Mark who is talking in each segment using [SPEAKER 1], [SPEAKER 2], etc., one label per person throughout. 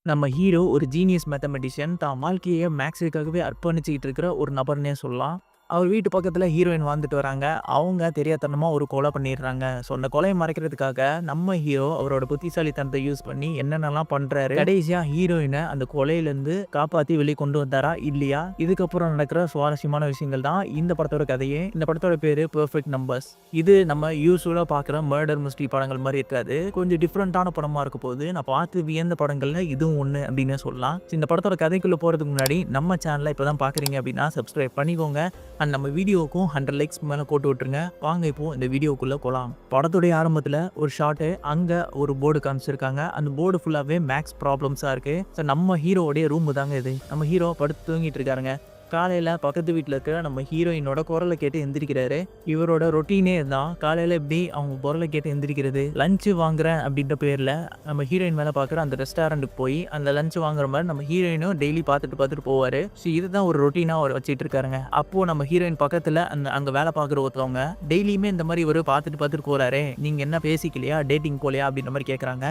[SPEAKER 1] நம்ம ஹீரோ ஒரு genius mathematician. தான் வாழ்க்கைய மேக்ஸுக்காகவே அர்ப்பணிச்சுக்கிட்டு இருக்கிற ஒரு நபர்னே சொல்லலாம். அவர் வீட்டு பக்கத்துல ஹீரோயின் வாழ்ந்துட்டு வராங்க. அவங்க தெரியாத்தனமா ஒரு கொலை பண்ணிடுறாங்க. ஸோ அந்த கொலைய மறைக்கிறதுக்காக நம்ம ஹீரோ அவரோட புத்திசாலித்தனத்த யூஸ் பண்ணி என்னென்னலாம் பண்றாரு. கடைசியா ஹீரோயின அந்த கொலையிலேருந்து காப்பாத்தி வெளிய கொண்டு வந்தாரா? இல்லையா? இதுக்கப்புறம் நடக்கிற சுவாரஸ்யமான விஷயங்கள் தான் இந்த படத்தோட கதையே. இந்த படத்தோட பேரு பெர்ஃபெக்ட் நம்பர்ஸ். இது நம்ம யூசுவலா பார்க்குற மர்டர் மிஸ்ட்ரி படங்கள் மாரி இருக்காது. கொஞ்சம் டிஃப்ரெண்ட்டான படமா இருக்க போகுது. நான் பார்த்து வியந்த படங்கள்ல இதுவும் ஒண்ணு அப்டின்னே சொல்லலாம். இந்த படத்தோட கதைக்குள்ள போறதுக்கு முன்னாடி நம்ம சேனல இப்பதான் பார்க்குறீங்க அப்டின்னா சப்ஸ்கிரைப் பண்ணிக்கோங்க. அண்ட் நம்ம வீடியோவுக்கும் 100 லைக்ஸ் மேலே போட்டு விட்டுருங்க. வாங்க இப்போ இந்த வீடியோக்குள்ளே போகலாம். படத்துடைய ஆரம்பத்தில் ஒரு ஷாட்டு அங்கே ஒரு போர்டு காமிச்சிருக்காங்க. அந்த போர்டு ஃபுல்லாகவே மேக்ஸ் ப்ராப்ளம்ஸாக இருக்குது. ஸோ நம்ம ஹீரோடைய ரூமு தாங்க இது. நம்ம ஹீரோ படுத்து தூங்கிட்டு இருக்காருங்க. காலையில் பக்கத்து வீட்டில் இருக்கிற நம்ம ஹீரோயினோட குரலை கேட்டு எந்திரிக்கிறாரு. இவரோட ரொட்டீனே தான். காலையில் எப்படி அவங்க குரலை கேட்டு எந்திரிக்கிறது, லஞ்சு வாங்குறேன் அப்படின்ற பேரில் நம்ம ஹீரோயின் மேலே பார்க்குற அந்த ரெஸ்டாரண்ட்டுக்கு போய் அந்த லஞ்சு வாங்குற மாதிரி நம்ம ஹீரோயினும் டெய்லி பார்த்துட்டு போவார். ஸோ இதுதான் ஒரு ரொட்டீனாக அவர் வச்சுட்டு இருக்காருங்க. அப்போது நம்ம ஹீரோயின் பக்கத்தில் அங்கே வேலை பார்க்குற ஒருத்தவங்க டெய்லியுமே இந்த மாதிரி ஒரு பார்த்துட்டு போகிறாரு. நீங்கள் என்ன பேசிக்கலையா, டேட்டிங் போலையா அப்படின்ற மாதிரி கேட்குறாங்க.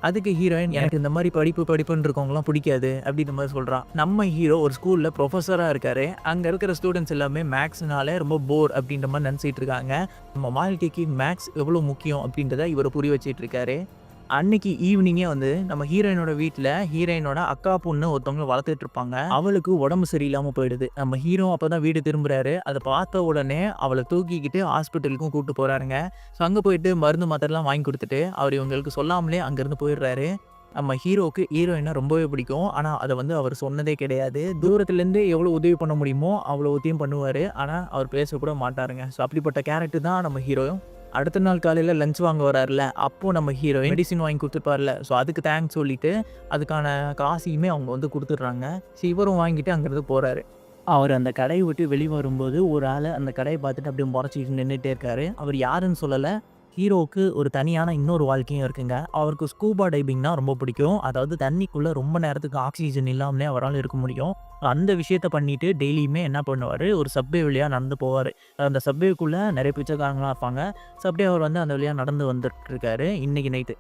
[SPEAKER 1] அதுக்கு ஹீரோயின் எனக்கு இந்த மாதிரி படிப்புன்னு இருக்கவங்களாம் பிடிக்காது அப்படின்ற மாதிரி சொல்கிறான். நம்ம ஹீரோ ஒரு ஸ்கூலில் ப்ரொஃபஸராக இருக்காரு. அங்கே இருக்கிற ஸ்டூடெண்ட்ஸ் எல்லாமே மேக்ஸ்னாலே ரொம்ப போர் அப்படின்ற மாதிரி நினச்சிட்டு இருக்காங்க. நம்ம வாழ்க்கைக்கு மேக்ஸ் எவ்வளோ முக்கியம் அப்படின்றத இவர் புரிய வச்சிட்டு இருக்காரு. அன்னைக்கு ஈவினிங்கே வந்து நம்ம ஹீரோயினோட வீட்டில் ஹீரோயினோட அக்கா பொண்ணு ஒருத்தவங்க வளர்த்துட்டு இருப்பாங்க. அவளுக்கு உடம்பு சரியில்லாமல் போயிடுது. நம்ம ஹீரோ அப்போ தான் வீடு திரும்புறாரு. அதை பார்த்த உடனே அவளை தூக்கிக்கிட்டு ஹாஸ்பிட்டலுக்கும் கூப்பிட்டு போகிறாருங்க. ஸோ அங்கே போயிட்டு மருந்து மாத்திரலாம் வாங்கி கொடுத்துட்டு அவர் இவங்களுக்கு சொல்லாமலே அங்கேருந்து போயிடுறாரு. நம்ம ஹீரோவுக்கு ஹீரோயினை ரொம்பவே பிடிக்கும். ஆனால் அதை வந்து அவர் சொன்னதே கிடையாது. தூரத்துலேருந்து எவ்வளோ உதவி பண்ண முடியுமோ அவ்வளோ உதவியும் பண்ணுவார். ஆனால் அவர் பேசக்கூட மாட்டாருங்க. ஸோ அப்படிப்பட்ட கேரக்டர் தான் நம்ம ஹீரோ. அடுத்த நாள் காலையில் லஞ்ச் வாங்க வராருல, அப்போது நம்ம ஹீரோயின் மெடிசின் வாங்கி கொடுத்துருப்பார்ல. ஸோ அதுக்கு தேங்க்ஸ் சொல்லிவிட்டு அதுக்கான காசையுமே அவங்க வந்து கொடுத்துட்றாங்க. ஸோ இவரும் வாங்கிட்டு அங்கேருந்து போகிறாரு. அவர் அந்த கடையை விட்டு வெளியே வரும்போது ஒரு ஆள் அந்த கடையை பார்த்துட்டு அப்படியே முறைச்சிட்டு நின்றுட்டே இருக்காரு. அவர் யாருன்னு சொல்லலை. ஹீரோவுக்கு ஒரு தனியான இன்னொரு வாழ்க்கையும் இருக்குங்க. அவருக்கு ஸ்கூபா டைவிங்னா ரொம்ப பிடிக்கும். அதாவது தண்ணிக்குள்ளே ரொம்ப நேரத்துக்கு ஆக்சிஜன் இல்லாமலே அவரால் இருக்க முடியும். அந்த விஷயத்த பண்ணிட்டு டெய்லியுமே என்ன பண்ணுவார், ஒரு சப்வே வழியாக நடந்து போவார். அந்த சப்வேக்குள்ளே நிறைய பிச்சைக்காரங்களாம் இருப்பாங்க. ஸோ அப்படியே அவர் வந்து அந்த வழியாக நடந்து வந்துட்டு இருக்காரு இன்னைக்கு நைட்டு.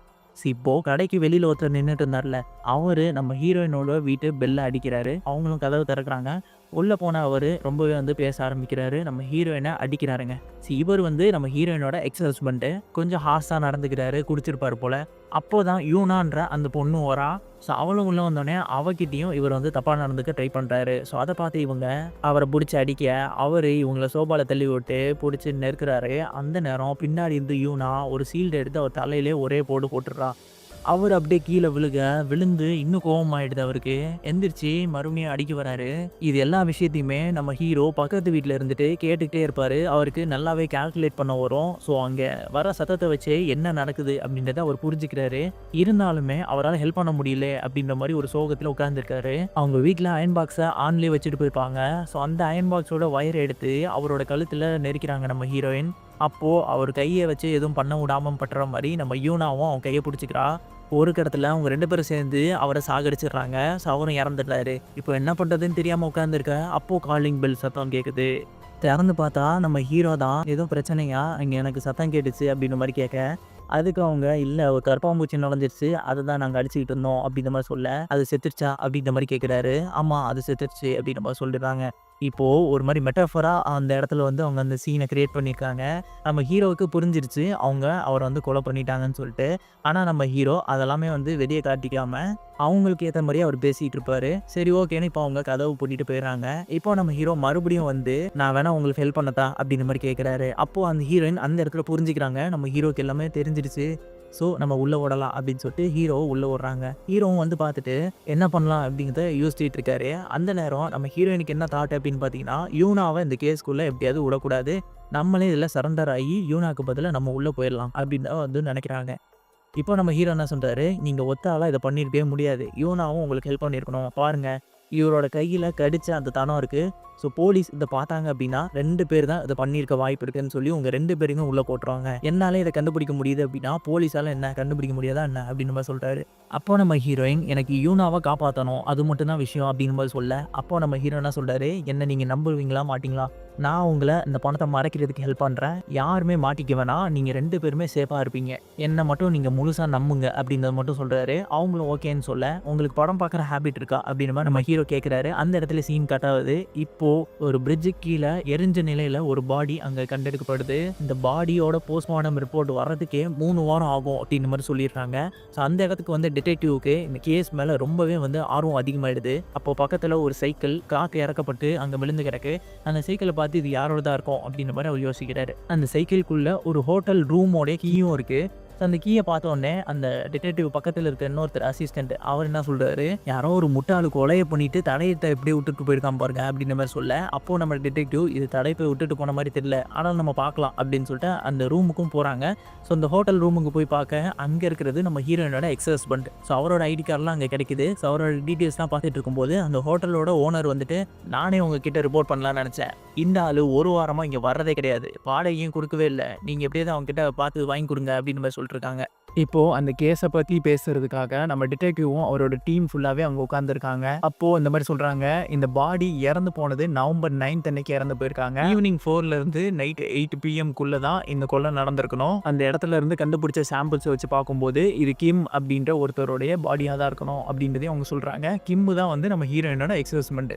[SPEAKER 1] இப்போது கடைக்கு வெளியில் ஒருத்தர் நின்றுட்டு இருந்தார்ல, அவர் நம்ம ஹீரோயினோட வீட்டு பெல்லை அடிக்கிறாரு. அவங்களும் கதவு திறக்கிறாங்க. உள்ளே போன அவர் ரொம்பவே வந்து பேச ஆரம்பிக்கிறாரு. நம்ம ஹீரோயினை அடிக்கிறாருங்க. இவர் வந்து நம்ம ஹீரோயினோட எக்ஸ் ஹஸ்பண்டு. கொஞ்சம் ஹார்ஸாக நடந்துக்கிறாரு, குடிச்சிருப்பார் போல். அப்போ தான் யூனான்ற அந்த பொண்ணு வரா. ஸோ அவளும் உள்ளே வந்தோடனே அவகிட்டையும் இவர் வந்து தப்பாக நடந்துக்க ட்ரை பண்ணுறாரு. ஸோ அதை பார்த்து இவங்க அவரை பிடிச்சி அடிக்க, அவர் இவங்கள சோபாவில் தள்ளி விட்டு பிடிச்சி நெருக்கிறாரு. அந்த நேரம் பின்னாடி இருந்து யூனா ஒரு சீல்டு எடுத்து அவர் தலையிலே ஒரே போட்டுடுறா. அவர் அப்படியே கீழே விழுந்து இன்னும் கோபமாயிடுது அவருக்கு. எந்திரிச்சு மறுபடியும் அடிக்க வராரு. இது எல்லா விஷயத்தையுமே நம்ம ஹீரோ பக்கத்து வீட்டில் இருந்துட்டு கேட்டுக்கிட்டே இருப்பார். அவருக்கு நல்லாவே கால்குலேட் பண்ண வரும். ஸோ அங்கே வர சத்தத்தை வச்சு என்ன நடக்குது அப்படின்றத அவர் புரிஞ்சுக்கிறாரு. இருந்தாலுமே அவரால் ஹெல்ப் பண்ண முடியல அப்படின்ற மாதிரி ஒரு சோகத்தில் உட்கார்ந்துருக்காரு. அவங்க வீட்டில் அயன் பாக்ஸை ஆன்லேயே வச்சுட்டு போயிருப்பாங்க. ஸோ அந்த அயன் பாக்ஸோட வயரை எடுத்து அவரோட கழுத்தில் நெருக்கிறாங்க நம்ம ஹீரோயின். அப்போது அவர் கையை வச்சு எதுவும் பண்ண விடாமல் பட்டுற மாதிரி நம்ம யூனாவும் அவன் கையை பிடிச்சிக்கிறா. ஒரு கடத்தில் அவங்க 2 பேரும் சேர்ந்து அவரை சாகடிச்சிடுறாங்க. ஸோ அவரும் இறந்துட்டாரு. இப்போ என்ன பண்ணுறதுன்னு தெரியாமல் உட்காந்துருக்க. அப்போது காலிங் பெல் சத்தம் கேட்குது. திறந்து பார்த்தா நம்ம ஹீரோ தான். எதுவும் பிரச்சனையா, இங்கே எனக்கு சத்தம் கேட்டுச்சு அப்படின்ற மாதிரி கேட்க, அதுக்கு அவங்க இல்லை ஒரு கருப்பாம்பூச்சி நுழைஞ்சிருச்சு, அதை தான் நாங்கள் அடிச்சுக்கிட்டு இருந்தோம் அப்படின்ற மாதிரி சொல்ல, அது செத்துருச்சா அப்படின்ற மாதிரி கேட்குறாரு. ஆமாம் அது செத்துருச்சு அப்படின்ற மாதிரி சொல்லிடுறாங்க. இப்போது ஒரு மாதிரி மெட்டாஃபராக அந்த இடத்துல வந்து அவங்க அந்த சீனை க்ரியேட் பண்ணியிருக்காங்க. நம்ம ஹீரோவுக்கு புரிஞ்சிருச்சு அவங்க அவரை வந்து கொலை பண்ணிட்டாங்கன்னு சொல்லிட்டு. ஆனால் நம்ம ஹீரோ அதெல்லாமே வந்து வெளியே காட்டிக்காமல் அவங்களுக்கு ஏற்ற மாதிரியே அவர் பேசிகிட்டு இருப்பார். சரி ஓகேன்னு இப்போ அவங்க கதவு பூட்டிட்டு போயிடுறாங்க. இப்போ நம்ம ஹீரோ மறுபடியும் வந்து நான் வேணா உங்களுக்கு ஹெல்ப் பண்ணதா அப்படின்ற மாதிரி கேட்குறாரு. அப்போது அந்த ஹீரோயின் அந்த இடத்துல புரிஞ்சுக்கிறாங்க நம்ம ஹீரோக்கு எல்லாமே தெரிஞ்சிடுச்சு. ஸோ நம்ம உள்ளே ஓடலாம் அப்படின்னு சொல்லிட்டு ஹீரோவை உள்ளே ஓடுறாங்க. ஹீரோவும் வந்து பார்த்துட்டு என்ன பண்ணலாம் அப்படிங்கிறத யோசிச்சுட்டு இருக்காரு. அந்த நேரம் நம்ம ஹீரோயினுக்கு என்ன தாட் அப்படின்னு பார்த்தீங்கன்னா, யூனாவை இந்த கேஸ்க்குள்ளே எப்படியாவது விடக்கூடாது, நம்மளே இதில் சரண்டர் ஆகி யூனாக்கு பதிலாக நம்ம உள்ளே போயிடலாம் அப்படின்னு வந்து நினைக்கிறாங்க. இப்போ நம்ம ஹீரோ என்ன சொல்கிறாரு, நீங்கள் ஒத்த ஆளாக இதை பண்ணியிருக்கவே முடியாது, யூனாவும் உங்களுக்கு ஹெல்ப் பண்ணியிருக்கணும். பாருங்கள் இவரோட கையில் கடிச்ச அந்த தனம் இருக்குது. ஸோ போலீஸ் இதை பார்த்தாங்க அப்படின்னா 2 பேர் தான் இதை பண்ணியிருக்க வாய்ப்பு இருக்குன்னு சொல்லி உங்கள் 2 பேரையும் உள்ளே போட்டுருவாங்க. என்னாலே இதை கண்டுபிடிக்க முடியுது அப்படின்னா போலீஸால் என்ன கண்டுபிடிக்க முடியாதா என்ன அப்படின்னு மாதிரி சொல்கிறாரு. அப்போ நம்ம ஹீரோயின் எனக்கு யூனாவை காப்பாற்றணும், அது மட்டும் தான் விஷயம் அப்படின்னு மாதிரி சொல்ல, அப்போ நம்ம ஹீரோ என்ன சொல்கிறாரு, என்ன நீங்கள் நம்புவீங்களா மாட்டிங்களா, நான் உங்கள இந்த பணத்த மறைக்கிறதுக்கு ஹெல்ப் பண்றேன். யாருமே மாட்டிக்க வேணாம். நீங்க 2 பேருமே சேஃபா இருப்பீங்க. என்ன மட்டும் நீங்க முழுசா நம்புங்க அப்படின்றத மட்டும் சொல்றாரு. அவங்களும் ஓகேன்னு சொல்ல, உங்களுக்கு படம் பார்க்குற ஹேபிட் இருக்கா? அப்படின்ற மாரி நம்ம ஹீரோ கேட்குறாரு. அந்த இடத்துல சீன் கட் ஆகுது. இப்போ ஒரு பிரிட்ஜுக்கு கீழ எரிஞ்ச நிலையில ஒரு பாடி அங்க கண்டெடுக்கப்படுது. இந்த பாடியோட போஸ்ட்மார்டம் ரிப்போர்ட் வர்றதுக்கே 3 வாரம் ஆகும் அப்படின்ற மாரி சொல்லியிருக்காங்க. ஸோ அந்த இடத்துக்கு வந்து டிடெக்டிவ்க்கு இந்த கேஸ் மேல ரொம்பவே வந்து ஆர்வம் அதிகமாயிடுது. அப்போ பக்கத்துல ஒரு சைக்கிள் காத்து இறக்கப்பட்டு அங்க விழுந்து கிடக்கு. அந்த சைக்கிளை பார்த்து இது யாரோடதா இருக்கும் அப்படின்ற மாதிரி அவர் யோசிக்கிறாரு. அந்த சைக்கிள்குள்ள ஒரு ஹோட்டல் ரூமோட கீயும் இருக்கு. அந்த கீயை பார்த்தோன்னே அந்த டிடெக்டிவ் பக்கத்தில் இருக்க இன்னொருத்தர் அசிஸ்டன்ட் அவர் என்ன சொல்றாரு, யாரோ ஒரு முட்டாளு கொலையை பண்ணிட்டு தடயத்தை எப்படி விட்டுட்டு போயிருக்கான் பாருங்க அப்படின்ற மாதிரி சொல்ல, அப்போ நம்ம டிடெக்டிவ் இது தடயத்தை விட்டுட்டு போன மாதிரி தெரியல, ஆனால் நம்ம பார்க்கலாம் அப்படின்னு சொல்லிட்டு அந்த ரூமுக்கும் போறாங்க. ஸோ அந்த ஹோட்டல் ரூமுக்கு போய் பார்க்க அங்கே இருக்கிறது நம்ம ஹீரோயினோட எக்ஸ் ஹஸ்பண்ட். ஸோ அவரோட ஐடி கார்டெலாம் அங்கே கிடைக்குது. ஸோ அவரோட டீட்டெயில்ஸ்லாம் பார்த்துட்டு இருக்கும்போது அந்த ஹோட்டலோட ஓனர் வந்துட்டு, நானே உங்ககிட்ட ரிப்போர்ட் பண்ணலான்னு நினச்சேன், இந்த ஆள் ஒரு வாரமாக இங்கே வர்றதே கிடையாது, வாடகையும் கொடுக்கவே இல்லை, நீங்கள் எப்படியே தான் அவங்ககிட்ட பார்த்து வாங்கி கொடுங்க அப்படின்னு மாதிரி சொல்லிட்டுருக்காங்க. இப்போ அந்த கேஸை பற்றி பேசுறதுக்காக நம்ம டிடெக்டிவும் அவரோட டீம் ஃபுல்லாகவே அவங்க உட்காந்துருக்காங்க. அப்போது இந்த மாதிரி சொல்கிறாங்க, இந்த பாடி இறந்து போனது நவம்பர் 9 அன்னைக்கு இறந்து போயிருக்காங்க. ஈவினிங் 4லேருந்து நைட் 8 PM தான் இந்த கொலை நடந்திருக்கணும். அந்த இடத்துல இருந்து கண்டுபிடிச்ச சாம்பிள்ஸை வச்சு பார்க்கும்போது இது கிம் அப்படின்ற ஒருத்தருடைய பாடியாக தான் இருக்கணும் அப்படின்றதையும் அவங்க சொல்கிறாங்க. கிம்மு தான் வந்து நம்ம ஹீரோயினோட எக்ஸ் ஹஸ்பண்ட்.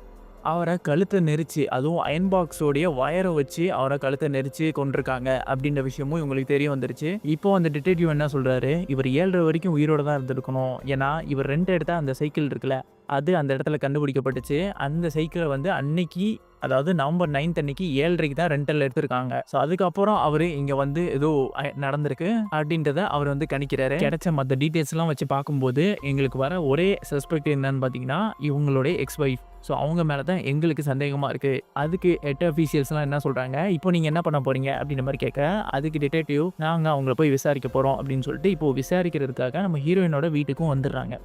[SPEAKER 1] அவரை கழுத்தை நெரிச்சு, அதுவும் அயன் பாக்ஸோடைய வயரை வச்சு அவரை கழுத்தை நெரிச்சு கொண்டிருக்காங்க அப்படின்ற விஷயமும் இவங்களுக்கு தெரிய வந்துருச்சு. இப்போ அந்த டிடெக்டிவ் என்ன சொல்றாரு, இவர் 7:30 வரைக்கும் உயிரோட தான் இருந்திருக்கணும். ஏன்னா இவர் ரெண்ட் எடுத்த அந்த சைக்கிள் இருக்குல்ல, அது அந்த இடத்துல கண்டுபிடிக்கப்பட்டுச்சு. அந்த சைக்கிளை வந்து அன்னைக்கு, அதாவது நவம்பர் 9 அன்னைக்கு 7:30க்கு தான் ரெண்டல் எடுத்திருக்காங்க. ஸோ அதுக்கப்புறம் அவர் இங்கே வந்து ஏதோ நடந்திருக்கு அப்படின்றத அவர் வந்து கணிக்கிறாரு. கிடைச்ச மற்ற டீட்டெயில்ஸ்லாம் வச்சு பார்க்கும்போது எங்களுக்கு வர ஒரே சஸ்பெக்ட் என்னன்னு பார்த்தீங்கன்னா இவங்களுடைய எக்ஸ் ஒய்ஃப். ஸோ அவங்க மேலே தான் எங்களுக்கு சந்தேகமாக இருக்குது. அதுக்கு ஹெட் அஃபீஷியல்ஸ்லாம் என்ன சொல்கிறாங்க, இப்போ நீங்கள் என்ன பண்ண போகிறீங்க அப்படின்ற மாதிரி கேட்க, அதுக்கு டிடெக்டிவ் நாங்கள் அவங்கள போய் விசாரிக்க போகிறோம் அப்படின்னு சொல்லிட்டு இப்போது விசாரிக்கிறதுக்காக நம்ம ஹீரோயினோட வீட்டுக்கும் வந்துடுறாங்க.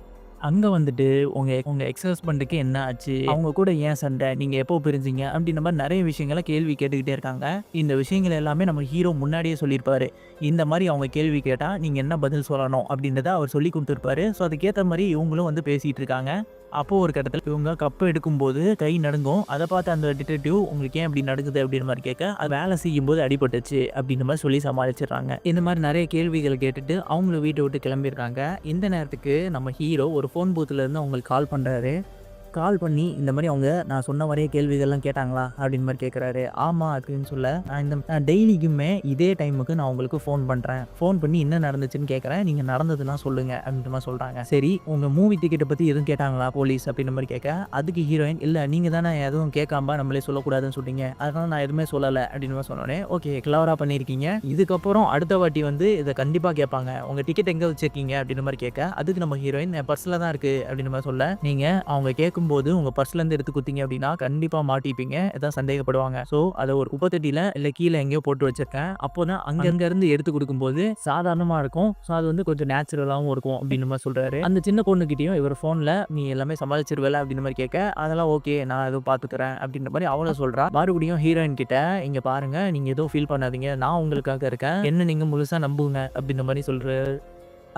[SPEAKER 1] அங்கே வந்துட்டு உங்கள் எக்ஸ் ஹஸ்பண்டுக்கு என்ன ஆச்சு, அவங்க கூட ஏன் சண்டை, நீங்கள் எப்போ பிரிஞ்சிங்க அப்படின்ற மாதிரி நிறைய விஷயங்களை கேள்வி கேட்டுக்கிட்டே இருக்காங்க. இந்த விஷயங்கள் எல்லாமே நம்ம ஹீரோ முன்னாடியே சொல்லியிருப்பாரு. இந்த மாதிரி அவங்க கேள்வி கேட்டால் நீங்கள் என்ன பதில் சொல்லணும் அப்படின்றத அவர் சொல்லி கொடுத்துருப்பாரு. ஸோ அதுக்கேற்ற மாதிரி இவங்களும் வந்து பேசிகிட்டு இருக்காங்க. அப்போது ஒரு கட்டத்தில் இவங்க கப்பை எடுக்கும்போது கை நடுங்கும். அதை பார்த்து அந்த டிடெக்டிவ் உங்களுக்கு ஏன் இப்படி நடக்குது அப்படின்ற மாதிரி கேட்க, அது வேலை செய்யும்போது அடிபட்டுச்சு அப்படின்ற மாதிரி சொல்லி சமாளிச்சிடுறாங்க. இந்த மாதிரி நிறைய கேள்விகள் கேட்டுட்டு அவங்கள வீட்டை விட்டு கிளம்பிடுறாங்க. இந்த நேரத்துக்கு நம்ம ஹீரோ ஒரு ஃபோன் பூத்துலேருந்து அவங்களுக்கு கால் பண்ணுறாரு. கால் பண்ணி இந்த மாதிரி அவங்க நான் சொன்ன வரைய கேள்விகள்லாம் கேட்டாங்களா அப்படின்னு மாதிரி கேட்குறாரு. ஆமாம் அப்படின்னு சொல்ல, நான் டெய்லிக்குமே இதே டைமுக்கு நான் உங்களுக்கு ஃபோன் பண்ணுறேன், ஃபோன் பண்ணி என்ன நடந்துச்சுன்னு கேட்குறேன், நீங்கள் நடந்ததுலாம் சொல்லுங்கள் அப்படின்ற மாதிரி சொல்கிறாங்க. சரி, உங்கள் மூவி டிக்கெட்டை பற்றி எதுவும் கேட்டாங்களா போலீஸ் அப்படின்ற மாதிரி கேட்க, அதுக்கு ஹீரோயின் இல்லை நீங்கள் தானே எதுவும் கேட்காம நம்மளே சொல்லக்கூடாதுன்னு சொல்லிட்டீங்க, அதனால் நான் எதுவுமே சொல்லலை அப்படின்னு மாதிரி சொன்னோன்னே, ஓகே கிளவராக பண்ணியிருக்கீங்க, இதுக்கப்புறம் அடுத்த வாட்டி வந்து இதை கண்டிப்பாக கேட்பாங்க, உங்கள் டிக்கெட் எங்கே வச்சுருக்கீங்க அப்படின்ற மாதிரி கேட்க, அதுக்கு நம்ம ஹீரோயின் என் பர்ஸில் தான் இருக்குது அப்படின்ற மாதிரி சொல்ல, நீங்கள் அவங்க கேட்கும்போது உங்கள் பர்ஸ்லேருந்து எடுத்து கொடுத்தீங்க அப்படின்னா கண்டிப்பாக மாட்டிப்பீங்க, எதாவது சந்தேகப்படுவாங்க. ஸோ அதை ஒரு குப்பத்தட்டியில் இல்லை கீழே எங்கேயோ போட்டு வச்சிருக்கேன், அப்போ தான் அங்கேருந்து எடுத்து கொடுக்கும்போது சாதாரணமாக இருக்கும். ஸோ அது வந்து கொஞ்சம் நேச்சுரலாகவும் இருக்கும் அப்படின்னு மாதிரி சொல்கிறாரு. அந்த சின்ன பொண்ணுக்கிட்டையும் இவர் ஃபோனில் நீ எல்லாமே சமாளிச்சிருவேல அப்படின்ற மாதிரி கேட்க, அதெல்லாம் ஓகே நான் எதுவும் பார்த்துக்கிறேன் அப்படின்ற மாதிரி அவளை சொல்கிறா. மறுபடியும் ஹீரோயின் கிட்ட, இங்கே பாருங்கள் நீங்கள் எதுவும் ஃபீல் பண்ணாதீங்க, நான் உங்களுக்காக இருக்கேன், என்ன நீங்கள் முழுசாக நம்புங்க அப்படின்ற மாதிரி சொல்கிறாரு.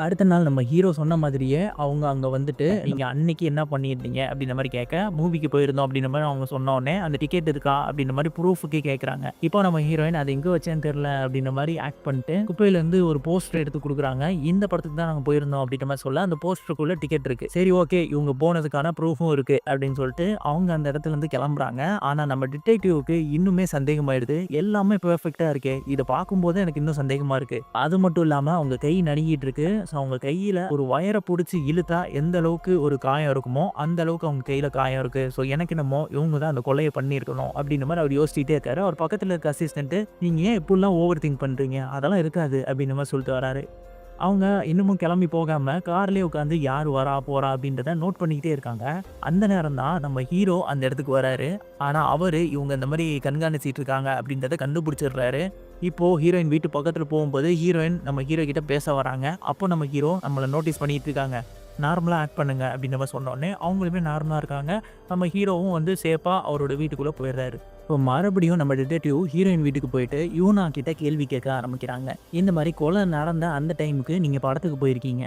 [SPEAKER 1] அடுத்த நாள் நம்ம ஹீரோ சொன்ன மாதிரியே அவங்க அங்கே வந்துட்டு நீங்கள் அன்னைக்கு என்ன பண்ணியிருந்தீங்க அப்படின்ற மாதிரி கேட்க, மூவிக்கு போயிருந்தோம் அப்படின்ற மாதிரி அவங்க சொன்னோடனே அந்த டிக்கெட் இருக்கா அப்படின்ற மாதிரி ப்ரூஃபுக்கு கேட்குறாங்க. இப்போ நம்ம ஹீரோயின் அது எங்கே வச்சேன்னு தெரில அப்படின்ற மாதிரி ஆக்ட் பண்ணிட்டு குப்பையிலேருந்து ஒரு போஸ்டர் எடுத்து கொடுக்குறாங்க. இந்த படத்துக்கு தான் நாங்கள் போயிருந்தோம் அப்படின்ற மாதிரி சொல்ல, அந்த போஸ்டருக்குள்ளே டிக்கெட் இருக்குது. சரி ஓகே இவங்க போனதுக்கான ப்ரூஃபும் இருக்குது அப்படின்னு சொல்லிட்டு அவங்க அந்த இடத்துலேருந்து கிளம்புறாங்க. ஆனால் நம்ம டிடெக்டிவ்க்கு இன்னுமே சந்தேகமாயிடுது, எல்லாமே பெர்ஃபெக்டாக இருக்கே, இதை பார்க்கும்போது எனக்கு இன்னும் சந்தேகமாக இருக்குது. அது மட்டும் இல்லாமல் அவங்க கை நடுங்கிட்டு இருக்கு. ஸோ அவங்க கையில் ஒரு வயரை பிடிச்சி இழுத்தா எந்த அளவுக்கு ஒரு காயம் இருக்குமோ அந்த அளவுக்கு அவங்க கையில் காயம் இருக்குது. ஸோ எனக்கு என்னமோ இவங்க தான் அந்த கொலையை பண்ணியிருக்கணும் அப்படின்ற மாதிரி அவர் யோசிச்சுட்டே இருக்காரு. அவர் பக்கத்தில் இருக்க அசிஸ்டன்ட்டு, நீங்கள் ஏன் இப்படிலாம் ஓவர் திங்க் பண்ணுறீங்க, அதெல்லாம் இருக்காது அப்படின்ற மாதிரி சொல்லிட்டு வராரு. அவங்க இன்னமும் கிளம்பி போகாமல் கார்லேயே உட்காந்து யார் வரா போகிறா அப்படின்றத நோட் பண்ணிக்கிட்டே இருக்காங்க. அந்த நேரம் தான் நம்ம ஹீரோ அந்த இடத்துக்கு வராரு. ஆனால் அவர் இவங்க இந்த மாதிரி கண்காணிச்சிட்டு இருக்காங்க அப்படின்றத கண்டுபிடிச்சிடுறாரு. இப்போது ஹீரோயின் வீட்டு பக்கத்தில் போகும்போது ஹீரோயின் நம்ம ஹீரோ கிட்ட பேச வராங்க. அப்போ நம்ம ஹீரோ நம்மளை நோட்டீஸ் பண்ணிட்டு இருக்காங்க, நார்மலாக ஆக்ட் பண்ணுங்க அப்படின்ற மாதிரி சொன்னோடனே அவங்களுமே நார்மலாக இருக்காங்க. நம்ம ஹீரோவும் வந்து சேஃபாக அவரோட வீட்டுக்குள்ளே போயிடுறாரு. இப்போ மறுபடியும் நம்ம டிடெக்டிவ் ஹீரோயின் வீட்டுக்கு போயிட்டு யூனா கிட்ட கேள்வி கேட்க ஆரம்பிக்கிறாங்க. இந்த மாதிரி கொலை நடந்த அந்த டைமுக்கு நீங்கள் படத்துக்கு போயிருக்கீங்க,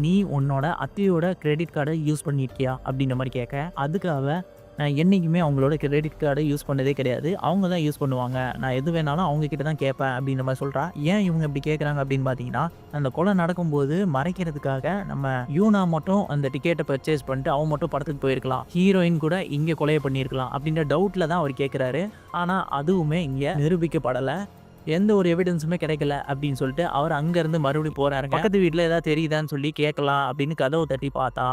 [SPEAKER 1] நீ உன்னோட அத்தையோட கிரெடிட் கார்டை யூஸ் பண்ணியிருக்கியா அப்படின்ற மாதிரி கேட்க, அதுக்காக நான் என்னைக்குமே அவங்களோட கிரெடிட் கார்டை யூஸ் பண்ணதே கிடையாது. அவங்க தான் யூஸ் பண்ணுவாங்க. நான் எது வேணாலும் அவங்க கிட்ட தான் கேட்பேன் அப்படின்ற மாரி சொல்றா. ஏன் இவங்க இப்படி கேட்குறாங்க அப்படின்னு பார்த்தீங்கன்னா, அந்த கொலை நடக்கும்போது மறைக்கிறதுக்காக நம்ம யூனா மட்டும் அந்த டிக்கெட்ட பர்ச்சேஸ் பண்ணிட்டு அவ மட்டும் படத்துக்கு போயிருக்கலாம். ஹீரோயின் கூட இங்க கொலைய பண்ணியிருக்கலாம் அப்படின்ற டவுட்ல தான் அவர் கேட்குறாரு. ஆனா அதுவுமே இங்க நிரூபிக்கப்படல. எந்த ஒரு எவிடன்ஸுமே கிடைக்கல அப்படின்னு சொல்லிட்டு அவர் அங்கேருந்து மறுபடியும் போறாருங்க. பக்கத்து வீட்ல ஏதாவது தெரியுதான்னு சொல்லி கேட்கலாம் அப்படின்னு கதவு தட்டி பார்த்தா,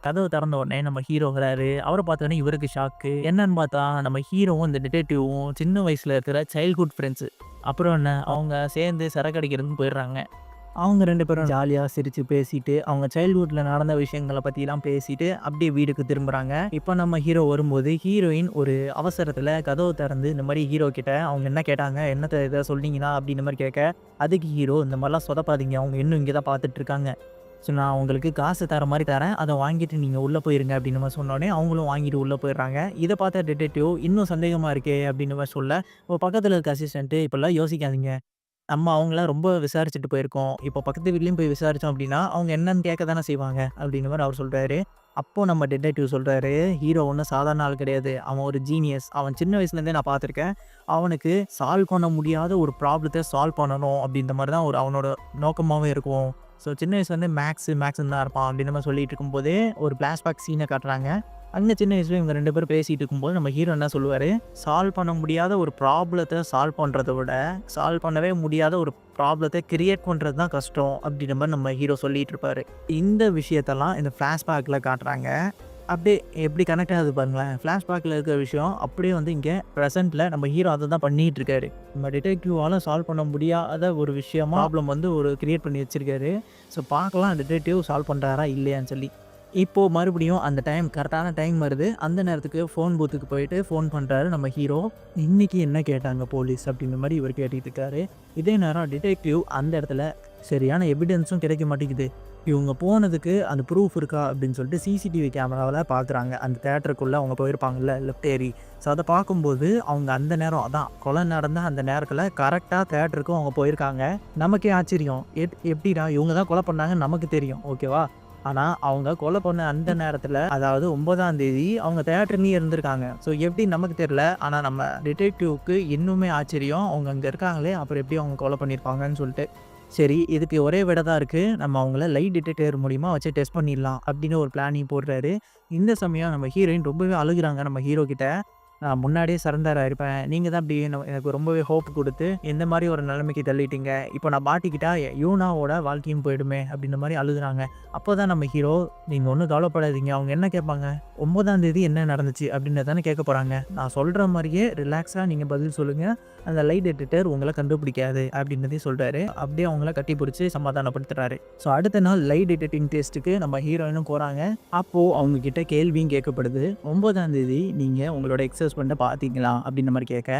[SPEAKER 1] கதவு திறந்த உடனே நம்ம ஹீரோ வராரு. அவர பார்த்தோனே இவருக்கு ஷாக்கு. என்னன்னு பார்த்தா நம்ம ஹீரோவும் இந்த டிடெக்டிவும் சின்ன வயசுல இருக்கிற சைல்ட்ஹுட் ஃப்ரெண்ட்ஸு. அப்புறம் என்ன அவங்க சேர்ந்து சரக்கு அடிக்கிறதுன்னு போயிடுறாங்க. அவங்க 2 பேரும் ஜாலியா சிரிச்சு பேசிட்டு, அவங்க சைல்ட்ஹுட்ல நடந்த விஷயங்கள பத்திலாம் பேசிட்டு, அப்படியே வீட்டுக்கு திரும்புறாங்க. இப்ப நம்ம ஹீரோ வரும்போது, ஹீரோயின் ஒரு அவசரத்துல கதவு திறந்து இந்த மாரி ஹீரோ கிட்ட அவங்க என்ன கேட்டாங்க, "என்னத்த இத சொன்னீங்களா?" அப்படின்ற மாரி கேட்க, அதுக்கு ஹீரோ, "இந்த மாரிலாம் சொதப்பாதீங்க. அவங்க இன்னும் இங்க தான் பார்த்துட்டு இருக்காங்க. ஸோ நான் உங்களுக்கு காசு தர மாரி தரேன். அத வாங்கிட்டு நீங்க உள்ள போயிருங்க." அப்படின்ற மாரி சொன்னோனே, அவங்களும் வாங்கிட்டு உள்ள போயிடுறாங்க. இத பார்த்த டிடெக்டிவ், "இன்னும் சந்தேகமா இருக்கே." அப்படின்ற மாரி சொல்ல, இப்போ பக்கத்துல இருக்க அசிஸ்டன்ட், "இப்படிலாம் யோசிக்காதீங்க. நம்ம அவங்கள ரொம்ப விசாரிச்சுட்டு போயிருக்கோம். இப்போ பக்கத்து வீட்லயும் போய் விசாரிச்சோம் அப்படின்னா, அவங்க என்னன்னு கேட்க தானே செய்வாங்க." அப்படின்ற மாரி அவர் சொல்றாரு. அப்போ நம்ம டிடெக்டிவ் சொல்றாரு, "ஹீரோ ஒண்ணும் சாதாரண ஆள் கிடையாது. அவன் ஒரு ஜீனியஸ். அவன் சின்ன வயசுலேருந்தே நான் பார்த்துருக்கேன். அவனுக்கு சால்வ் பண்ண முடியாத ஒரு ப்ராப்ளத்த சால்வ் பண்ணணும் அப்படின்ற மாரி தான் அவனோட நோக்கமாவே இருக்கும். ஸோ சின்ன வயசுலேருந்தே மேக்ஸ்ன்னு தான் இருப்பான்." அப்படின்ற மாரி சொல்லிட்டு இருக்கும்போதே ஒரு ஃப்ளாஷ்பேக் சீன காட்டுறாங்க. அங்க சின்ன வயசுல இவங்க 2 பேரும் பேசிட்டு இருக்கும்போது நம்ம ஹீரோ என்ன சொல்லுவாரு, "சால்வ் பண்ண முடியாத ஒரு ப்ராப்ளத்த சால்வ் பண்றத விட, சால்வ் பண்ணவே முடியாத ஒரு ப்ராப்ளத்த கிரியேட் பண்றது தான் கஷ்டம்." அப்படின்ற மாரி நம்ம ஹீரோ சொல்லிட்டு இருப்பாரு. இந்த விஷயத்தெல்லாம் இந்த ஃப்ளாஷ்பேக்ல காட்டுறாங்க. அப்படியே எப்படி கனெக்ட் ஆகுது பாருங்களேன். ஃப்ளாஷ்பேக்ல இருக்கிற விஷயம் அப்படியே வந்து இங்க பிரசன்ட்ல நம்ம ஹீரோ அத தான் பண்ணிட்டு இருக்காரு. நம்ம டிடெக்டிவால சால்வ் பண்ண முடியாத ஒரு விஷயமா ப்ராப்ளம் வந்து ஒரு கிரியேட் பண்ணி வச்சிருக்காரு. ஸோ பார்க்கலாம் டிடெக்டிவ் சால்வ் பண்றாரா இல்லையான்னு சொல்லி. இப்போ மறுபடியும் அந்த டைம் கரெக்டான டைம் வருது. அந்த நேரத்துக்கு ஃபோன் பூத்துக்கு போயிட்டு ஃபோன் பண்றாரு நம்ம ஹீரோ. "இன்னைக்கு என்ன கேட்டாங்க போலீஸ்?" அப்படின்ற மாரி இவர் கேட்டுட்டு இருக்காரு. இதே நேரம் டிடெக்டிவ் அந்த இடத்துல சரியான எவிடன்ஸும் கிடைக்க மாட்டேங்குது. இவங்க போனதுக்கு அந்த ப்ரூஃப் இருக்கா அப்படின்னு சொல்லிட்டு சிசிடிவி கேமராவில் பார்க்குறாங்க. அந்த தியேட்டருக்குள்ளே அவங்க போயிருப்பாங்கல்ல லெஃப்ட் ஏறி. ஸோ அதை பார்க்கும்போது அவங்க அந்த நேரம் அதான் கொலை நடந்த அந்த நேரத்தில் கரெக்டாக தியேட்டருக்கு அவங்க போயிருக்காங்க. நமக்கே ஆச்சரியம். எப்படிடா இவங்க தான் கொலை பண்ணாங்கன்னு நமக்கு தெரியும். ஓகேவா? ஆனா, அவங்க கொலை பண்ண அந்த நேரத்துல, அதாவது 9ஆம் தேதி அவங்க தியேட்டர்லயே இருந்திருக்காங்க. ஸோ எப்படி நமக்கு தெரியல. ஆனா நம்ம டிடெக்டிவ்க்கு இன்னுமே ஆச்சரியம். அவங்க அங்க இருக்காங்களே, அப்புறம் எப்படி அவங்க கொலை பண்ணியிருப்பாங்கன்னு சொல்லிட்டு. சரி, இதுக்கு ஒரே விடை தான் இருக்கு. நம்ம அவங்கள லை டிடெக்டர் மூலியமா வச்சு டெஸ்ட் பண்ணிடலாம் அப்படின்னு ஒரு பிளானையும் போடுறாரு. இந்த சமயம் நம்ம ஹீரோயின் ரொம்பவே அழுகுறாங்க நம்ம ஹீரோ கிட்ட. "நான் முன்னாடியே சரண்டர் ஆயிருப்பேன். நீங்க தான் இப்படி எனக்கு ரொம்பவே ஹோப் குடுத்து, இந்த மாரி ஒரு நிலைமைக்கு தள்ளிட்டீங்க. இப்போ நான் மாட்டிக்கிட்டா யூனாவோட வாழ்க்கையும் போயிடுமே." அப்படின்ற மாரி அழுகுறாங்க. அப்போதான் நம்ம ஹீரோ, "நீங்க ஒண்ணும் கவலைப்படாதீங்க. அவங்க என்ன கேட்பாங்க? 9ஆம் தேதி என்ன நடந்துச்சு அப்படின்னு தானே கேட்க போறாங்க. நான் சொல்ற மாரியே ரிலாக்ஸா நீங்க பதில் சொல்லுங்க. அந்த லை டிடெக்டர் உங்கள கண்டுபிடிக்காது." அப்படின்றதையும் சொல்றாரு. அப்படியே அவங்கள கட்டிப்பிடிச்சு சமாதானப்படுத்துறாரு. ஸோ அடுத்த நாள் லை டிடெக்டிங் டெஸ்ட்டுக்கு நம்ம ஹீரோயினும் போறாங்க. அப்போ அவங்க கிட்ட கேள்வியும் கேட்கப்படுது. 9ஆம் தேதி நீங்க உங்களோட எக்ஸர்சைஸ் பார்த்தீங்களா? அப்படின்ற மாரி கேட்க,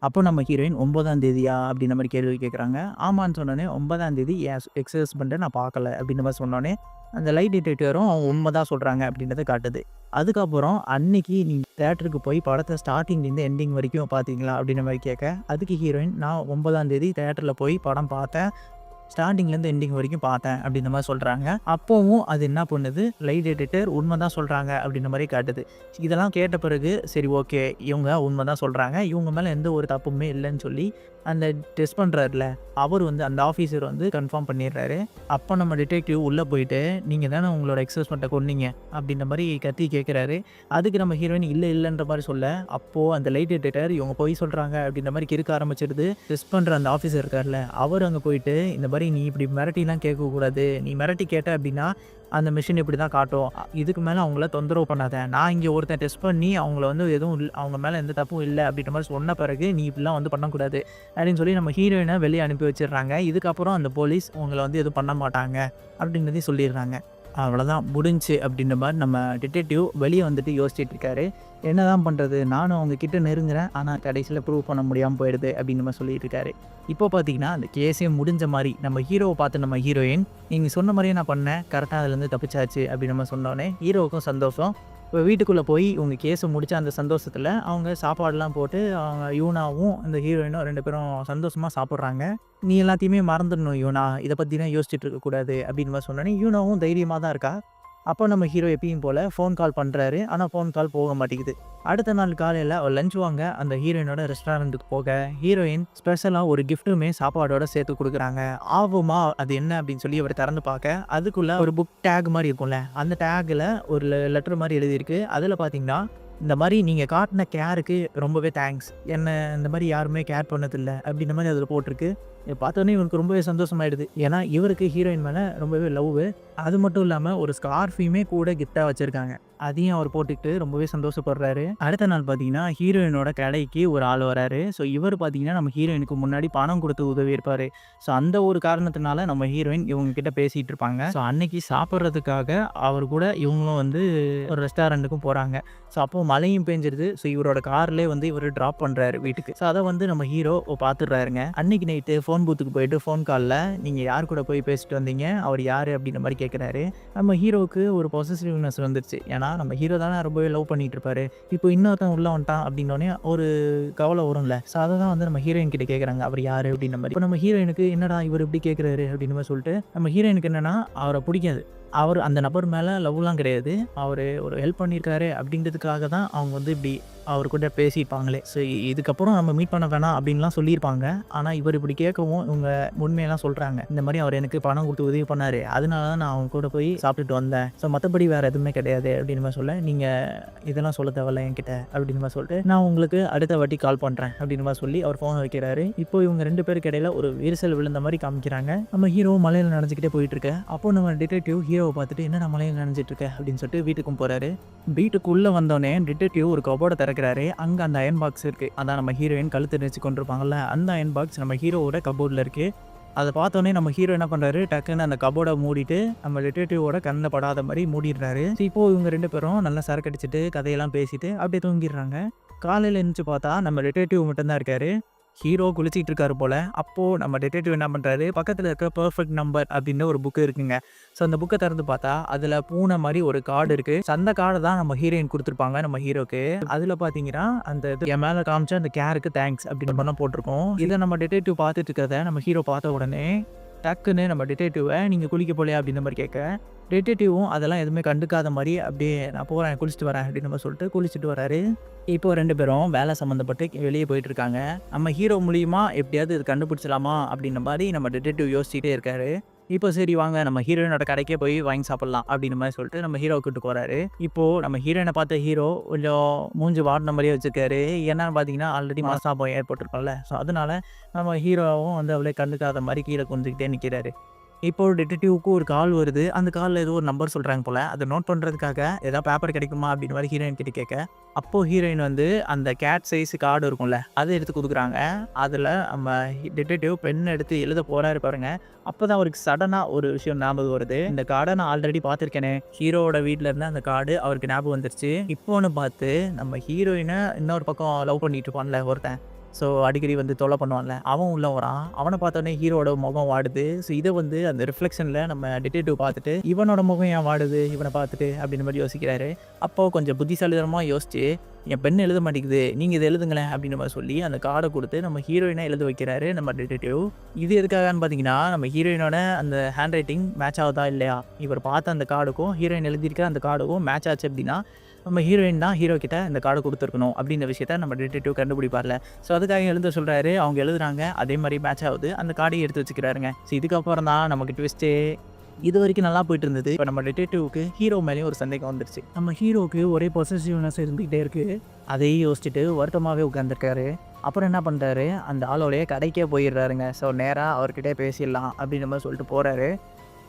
[SPEAKER 1] அப்போ நம்ம ஹீரோயின் 9ஆம் தேதியா? அப்படின்ற மாரி கேள்வி கேட்குறாங்க. ஆமான்னு சொன்னோனே, 9ஆம் தேதி என் எக்ஸர்சைஸ் நான் பார்க்கல அப்படின்ற மாரி சொன்னோனே, அந்த லை டிடெக்டரும் அவங்க உண்மை தான் சொல்றாங்க அப்படின்றத காட்டுது. அதுக்கப்புறம் அன்னைக்கு நீங்க தியேட்டருக்கு போய் படத்த ஸ்டார்ட்டிங்லேருந்து எண்டிங் வரைக்கும் பார்த்தீங்களா? அப்படின்ற மாரி கேட்க, அதுக்கு ஹீரோயின், "நான் 9ஆம் தேதி தியேட்டர்ல போய் படம் பார்த்தேன். ஸ்டார்ட்டிங்லேருந்து எண்டிங் வரைக்கும் பார்த்தேன்." அப்படின்ற மாரி சொல்றாங்க. அப்பவும் அது என்ன பண்ணுது, லை டிடெக்டர் உண்மை தான் சொல்றாங்க அப்படின்ற மாரி காட்டுது. இதெல்லாம் கேட்ட பிறகு சரி ஓகே, இவங்க உண்மை தான் சொல்றாங்க. இவங்க மேல எந்த ஒரு தப்புமே இல்லைன்னு சொல்லி அந்த டெஸ்ட் பண்றாருல, அவர் வந்து அந்த ஆஃபீஸர் வந்து கன்ஃபார்ம் பண்ணிடுறாரு. அப்போ நம்ம டிடெக்டிவ் உள்ள போயிட்டு, "நீங்க தானே உங்களோட எக்ஸர்ஸ்மெண்ட்ட கொன்னீங்க?" அப்படின்ற மாரி கத்தி கேட்குறாரு. அதுக்கு நம்ம ஹீரோயின் இல்லன்ற மாரி சொல்ல, அப்போ அந்த லை டிடெக்டர் இவங்க பொய் சொல்றாங்க அப்படின்ற மாரி கிறுக்க ஆரம்பிச்சிருது. டெஸ்ட் பண்ற அந்த ஆஃபீஸர் இருக்கார்ல, அவர் அங்க போயிட்டு, "இந்த மாரி நீ இப்படி மிரட்டிலாம் கேட்கக்கூடாது. நீ மிரட்டி கேட்ட அப்படின்னா அந்த மெஷின் இப்படி தான் காட்டும். இதுக்கு மேல அவங்கள தொந்தரவு பண்ணாத. நான் இங்க ஒருத்தன் டெஸ்ட் பண்ணி அவங்கள வந்து எதுவும் அவங்க மேல எந்த தப்பும் இல்ல அப்படின்ற மாரி சொன்ன பிறகு, நீ இப்படிலாம் வந்து பண்ணக்கூடாது." அப்படின்னு சொல்லி நம்ம ஹீரோயின வெளிய அனுப்பி வச்சுடுறாங்க. இதுக்கப்புறம் அந்த போலீஸ் உங்கள வந்து எதுவும் பண்ண மாட்டாங்க அப்படின்றதையும் சொல்லிடுறாங்க. அவ்வளோதான் முடிஞ்சுச்சு அப்படின்ற மாரி நம்ம டிடெக்டிவ் வெளிய வந்துட்டு யோசிச்சுட்டு இருக்காரு. என்னதான் பண்றது? நானும் அவங்க கிட்ட நெருங்குறேன். ஆனா கடைசியில ப்ரூவ் பண்ண முடியாம போயிடுது அப்படின்ற மாரி சொல்லிட்டு இருக்காரு. இப்போ பார்த்தீங்கன்னா, அந்த கேஸே முடிஞ்ச மாரி நம்ம ஹீரோவ பார்த்து நம்ம ஹீரோயின், "நீங்க சொன்ன மாரியே நான் பண்ணேன். கரெக்ட்டா அதுலேருந்து தப்பிச்சாச்சு." அப்படின்ற மாரி சொன்னோனே ஹீரோவுக்கும் சந்தோஷம். இப்போ வீட்டுக்குள்ள போய் இவங்க கேஸ முடிச்ச அந்த சந்தோஷத்துல அவங்க சாப்பாடுலாம் போட்டு அவங்க யூனாவும் அந்த ஹீரோயினும் 2 பேரும் சந்தோஷமா சாப்பிடுறாங்க. "நீ எல்லாத்தையுமே மறந்துடணும் யூனா. இத பத்திலாம் யோசிச்சுட்டு இருக்கக்கூடாது." அப்படின்னு மாரி சொன்னோனே யூனாவும் தைரியமா தான் இருக்கா. அப்போ நம்ம ஹீரோ எப்பயும் போல ஃபோன் கால் பண்ணுறாரு. ஆனால் ஃபோன் கால் போக மாட்டேங்குது. அடுத்த நாள் காலையில் அவர் லஞ்ச் வாங்க அந்த ஹீரோயினோட ரெஸ்டாரண்ட்டுக்கு போக, ஹீரோயின் ஸ்பெஷலாக ஒரு கிஃப்ட்டுமே சாப்பாடோட சேர்த்து கொடுக்குறாங்க. ஆவுமா அது என்ன அப்படின்னு சொல்லி அவர் திறந்து பார்க்க, அதுக்குள்ள ஒரு புக் டேக் மாதிரி இருக்கும்ல, அந்த டேக்கில் ஒரு லெட்டர் மாதிரி எழுதியிருக்கு. அதில் பார்த்தீங்கன்னா, இந்த மாதிரி நீங்கள் காட்டின கேருக்கு ரொம்பவே தேங்க்ஸ். என்ன இந்த மாதிரி யாருமே கேர் பண்ணதில்ல அப்படின்ற மாதிரி அதில் போட்டிருக்கு. இதை பார்த்தோன்னே இவருக்கு ரொம்பவே சந்தோஷமாயிடுது. ஏன்னா இவருக்கு ஹீரோயின் மேலே ரொம்பவே லவ்வு. அது மட்டும் இல்லாமல் ஒரு ஸ்கார்ஃபையுமே கூட கிஃப்டாக வச்சுருக்காங்க. அதையும் அவர் போட்டுக்கிட்டு ரொம்பவே சந்தோஷப்படுறாரு. அடுத்த நாள் பார்த்தீங்கன்னா, ஹீரோயினோட கடைக்கு ஒரு ஆள் வராரு. ஸோ இவர் பார்த்தீங்கன்னா, நம்ம ஹீரோயினுக்கு முன்னாடி பணம் கொடுத்து உதவி இருப்பார். ஸோ அந்த ஒரு காரணத்தினால நம்ம ஹீரோயின் இவங்ககிட்ட பேசிகிட்டு இருப்பாங்க. ஸோ அன்னைக்கு சாப்பிட்றதுக்காக அவர் கூட இவங்களும் வந்து ஒரு ரெஸ்டாரண்ட்டுக்கும் போகிறாங்க. ஸோ அப்போது மழையும் பெஞ்சிருது. ஸோ இவரோட கார்லேயே வந்து இவர் ட்ராப் பண்ணுறாரு வீட்டுக்கு. ஸோ அதை வந்து நம்ம ஹீரோ பார்த்துடுறாருங்க. அன்னைக்கு நைட்டு ஃபோன் பூத்துக்கு போயிட்டு ஃபோன் காலில் நீங்கள் யார் கூட போய் பேசிட்டு வந்தீங்க, அவர் யார் அப்படின்ற மாதிரி கேட்குறாரு. நம்ம ஹீரோவுக்கு ஒரு பொசசிவ்னஸ் வந்துருச்சு. ஏன்னா நம்ம ஹீரோ தானே ரொம்பவே லவ் பண்ணிட்டு இருப்பாரு. இப்போ இன்னொருத்தன் உள்ள வந்துட்டான் அப்படின்னோடனே ஒரு கவலை வரும்ல. ஸோ அதை தான் வந்து நம்ம ஹீரோயின் கிட்ட கேட்குறாங்க, அவர் யார் அப்படின்ற மாதிரி. இப்போ நம்ம ஹீரோயினுக்கு என்னடா இவர் இப்படி கேட்குறாரு அப்படின்னு மாதிரி சொல்லிட்டு, நம்ம ஹீரோயினுக்கு என்னன்னா அவரை பிடிக்காது. அவர் அந்த நபர் மேலே லவ்லாம் கிடையாது. அவர் ஒரு ஹெல்ப் பண்ணியிருக்காரு அப்படின்றதுக்காக தான் அவங்க வந்து இப்படி அவர் கூட பேசியிருப்பாங்களே. ஸோ இதுக்கப்புறம் நம்ம மீட் பண்ண வேணாம் அப்படின்லாம் சொல்லியிருப்பாங்க. ஆனால் இவர் இப்படி கேட்கவும் இவங்க உண்மையெல்லாம் சொல்கிறாங்க. இந்த மாதிரி அவர் எனக்கு பணம் கொடுத்து உதவி பண்ணார், அதனால தான் நான் அவங்க கூட போய் சாப்பிட்டுட்டு வந்தேன். ஸோ மற்றபடி வேறு எதுவுமே கிடையாது அப்படின்னு மாதிரி சொல்ல, நீங்கள் இதெல்லாம் சொல்ல தேவையில்ல என்கிட்ட அப்படின்னு மாதிரி சொல்லிட்டு, நான் உங்களுக்கு அடுத்த வாட்டி கால் பண்ணுறேன் அப்படின்னு மாதிரி சொல்லி அவர் ஃபோன் வைக்கிறாரு. இப்போ இவங்க 2 பேருக்கு இடையில ஒரு விரிசல் விழுந்த மாதிரி காமிக்கிறாங்க. நம்ம ஹீரோ மலையில் நினைச்சிக்கிட்டே போயிட்டு இருக்க. அப்போ நம்ம டிடெக்டிவ் ஹீரோவை பார்த்துட்டு, என்ன மலையில் நினைச்சிட்டு இருக்க அப்படின்னு சொல்லிட்டு வீட்டுக்கும் போகிறாரு. வீட்டுக்குள்ளே வந்தோடனே டிடெக்டிவ் ஒரு கபோர்டை திறக்கிறாரு. அங்கே அந்த அயன் பாக்ஸ் இருக்குது. அதான் நம்ம ஹீரோயின் கழுத்து நெரிச்சு கொண்டிருப்பாங்கல்ல, அந்த அயன் பாக்ஸ் நம்ம ஹீரோவோட கபோர்டில் இருக்குது. அதை பார்த்தோன்னே நம்ம ஹீரோ என்ன பண்ணுறாரு, டக்குன்னு அந்த கபோர்டை மூடிட்டு நம்ம டிடெக்டிவோட கண்ணில் படாத மாதிரி மூடிடுறாரு. இப்போ இவங்க 2 பேரும் நல்லா சரக்கு அடிச்சுட்டு கதையெல்லாம் பேசிட்டு அப்படியே தூங்கிடுறாங்க. காலையில் எழுந்துச்சு பார்த்தா நம்ம டிடெக்டிவ் மட்டும்தான் இருக்காரு. ஹீரோ குளிச்சிட்டு இருக்காரு போல். அப்போது நம்ம டிடெக்டிவ் என்ன பண்ணுறாரு, பக்கத்தில் இருக்க பெர்ஃபெக்ட் நம்பர் அப்படின்னு ஒரு புக்கு இருக்குங்க. ஸோ அந்த புக்கை திறந்து பார்த்தா அதில் பூனை மாதிரி ஒரு கார்டு இருக்குது. ஸோ அந்த கார்டை தான் நம்ம ஹீரோயின் கொடுத்துருப்பாங்க நம்ம ஹீரோக்கு. அதில் பார்த்தீங்கன்னா அந்த என் மேலே காமிச்சா அந்த கேருக்கு தேங்க்ஸ் அப்படின்னு பண்ண போட்டிருக்கோம். இதை நம்ம டிடெக்டிவ் பார்த்துட்டு இருக்கிறத நம்ம ஹீரோ பார்த்த உடனே டக்குன்னு நம்ம டிடெக்டிவை நீங்கள் குளிக்க போலையா அப்படின்ற மாதிரி கேட்க, டிடெக்டிவும் அதெல்லாம் எதுவுமே கண்டுக்காத மாதிரி அப்படியே நான் போகிறேன் குளிச்சுட்டு வரேன் அப்படின்னு நம்ம சொல்லிட்டு குளிச்சுட்டு வராரு. இப்போ 2 பேரும் வேலை சம்மந்தப்பட்டு வெளியே போயிட்டு இருக்காங்க. நம்ம ஹீரோ மூலியமா எப்படியாவது இது கண்டுபிடிச்சலாமா அப்படின்ற மாதிரி நம்ம டிடெக்டிவ் யோசிச்சுட்டே இருக்காரு. இப்போ சரி வாங்க நம்ம ஹீரோயினோட கடைக்கே போய் வாங்கி சாப்பிட்லாம் அப்படின்ற மாதிரி சொல்லிட்டு நம்ம ஹீரோ கூட்டு போகிறாரு. இப்போது நம்ம ஹீரோயினை பார்த்த ஹீரோ கொஞ்சம் மூஞ்சி வாடின மாதிரியே வச்சுருக்காரு. என்னன்னு பார்த்தீங்கன்னா ஆல்ரெடி மனஸ்தாபம் ஏற்பட்டிருக்கோம்ல. ஸோ அதனால நம்ம ஹீரோவும் வந்து அவளே கண்டுக்காத மாதிரி கீழே குந்திக்கிட்டே நிற்கிறாரு. இப்போ டிடெக்டிவ்க்கு ஒரு கால் வருது. அந்த காலில் ஏதோ ஒரு நம்பர் சொல்கிறாங்க போல். அதை நோட் பண்ணுறதுக்காக ஏதாவது பேப்பர் கிடைக்குமா அப்படின்னு மாதிரி ஹீரோயின் கிட்ட கேட்க, அப்போது ஹீரோயின் வந்து அந்த கேட் சைஸ் கார்டு இருக்கும்ல, அதை எடுத்து கொடுக்குறாங்க. அதில் நம்ம டிடெக்டிவ் பென் எடுத்து எழுத போகிறாரு பாருங்க. அப்போ தான் அவருக்கு சடனாக ஒரு விஷயம் ஞாபகம் வருது. இந்த கார்டை நான் ஆல்ரெடி பார்த்துருக்கேனே. ஹீரோவோட வீட்டில் இருந்து அந்த கார்டு அவருக்கு ஞாபகம் வந்துருச்சு. இப்போன்னு பார்த்து நம்ம ஹீரோயினை இன்னொரு பக்கம் லவ் பண்ணிட்டு இருப்பான்ல ஒருத்தன், ஸோ அடிக்கடி வந்து தொல்லை பண்ணுவான்ல, அவன் உள்ளே வரான். அவனை பார்த்தோன்னே ஹீரோட முகம் வாடுது. ஸோ இதை வந்து அந்த ரிஃப்ளெக்ஷனில் நம்ம டிடெக்டிவ் பார்த்துட்டு, இவனோட முகம் ஏன் வாடுது இவனை பார்த்துட்டு அப்படின்ற மாதிரி யோசிக்கிறாரு. அப்போது கொஞ்சம் புத்திசாலித்தனமாக யோசிச்சு, என் பெண் எழுத மாட்டேங்குது, நீங்கள் இதை எழுதுங்களேன் அப்படின்ற மாதிரி சொல்லி அந்த கார்டை கொடுத்து நம்ம ஹீரோயினை எழுத வைக்கிறாரு நம்ம டிடெக்டிவ். இது எதுக்காகன்னு பார்த்தீங்கன்னா, நம்ம ஹீரோயினோட அந்த ஹேண்ட் ரைட்டிங் மேட்ச் ஆகுதா இல்லையா, இவர் பார்த்த அந்த கார்டுக்கும் ஹீரோயின் எழுதியிருக்க அந்த கார்டுக்கும் மேட்ச் ஆச்சு அப்படின்னா நம்ம ஹீரோயின் தான் ஹீரோ கிட்ட இந்த கார்டை கொடுத்துருக்கணும் அப்படின்ற விஷயத்த நம்ம டிடெக்டிவ் கண்டுபிடிப்பார்ல. ஸோ அதுக்காக எழுத சொல்கிறாரு. அவங்க எழுதுறாங்க, அதே மாதிரி மேட்ச் ஆகுது. அந்த கார்டையும் எடுத்து வச்சுக்கிறாருங்க. ஸோ இதுக்கப்புறம் தான் நமக்கு ட்விஸ்ட்டு. இது வரைக்கும் நல்லா போயிட்டு இருந்தது. இப்போ நம்ம டிடெக்டிவ்க்கு ஹீரோ மேலேயும் ஒரு சந்தேகம் வந்துருச்சு. நம்ம ஹீரோவுக்கு ஒரே பொசசிவ்னஸ் இருந்துகிட்டே இருக்குது. அதையும் யோசிச்சுட்டு வருத்தமாகவே உட்காந்துருக்காரு. அப்புறம் என்ன பண்ணுறாரு, அந்த ஆளோடைய கடைக்கே போயிடுறாருங்க. ஸோ நேராக அவர்கிட்டே பேசிடலாம் அப்படின்ற மாதிரி சொல்லிட்டு போகிறாரு.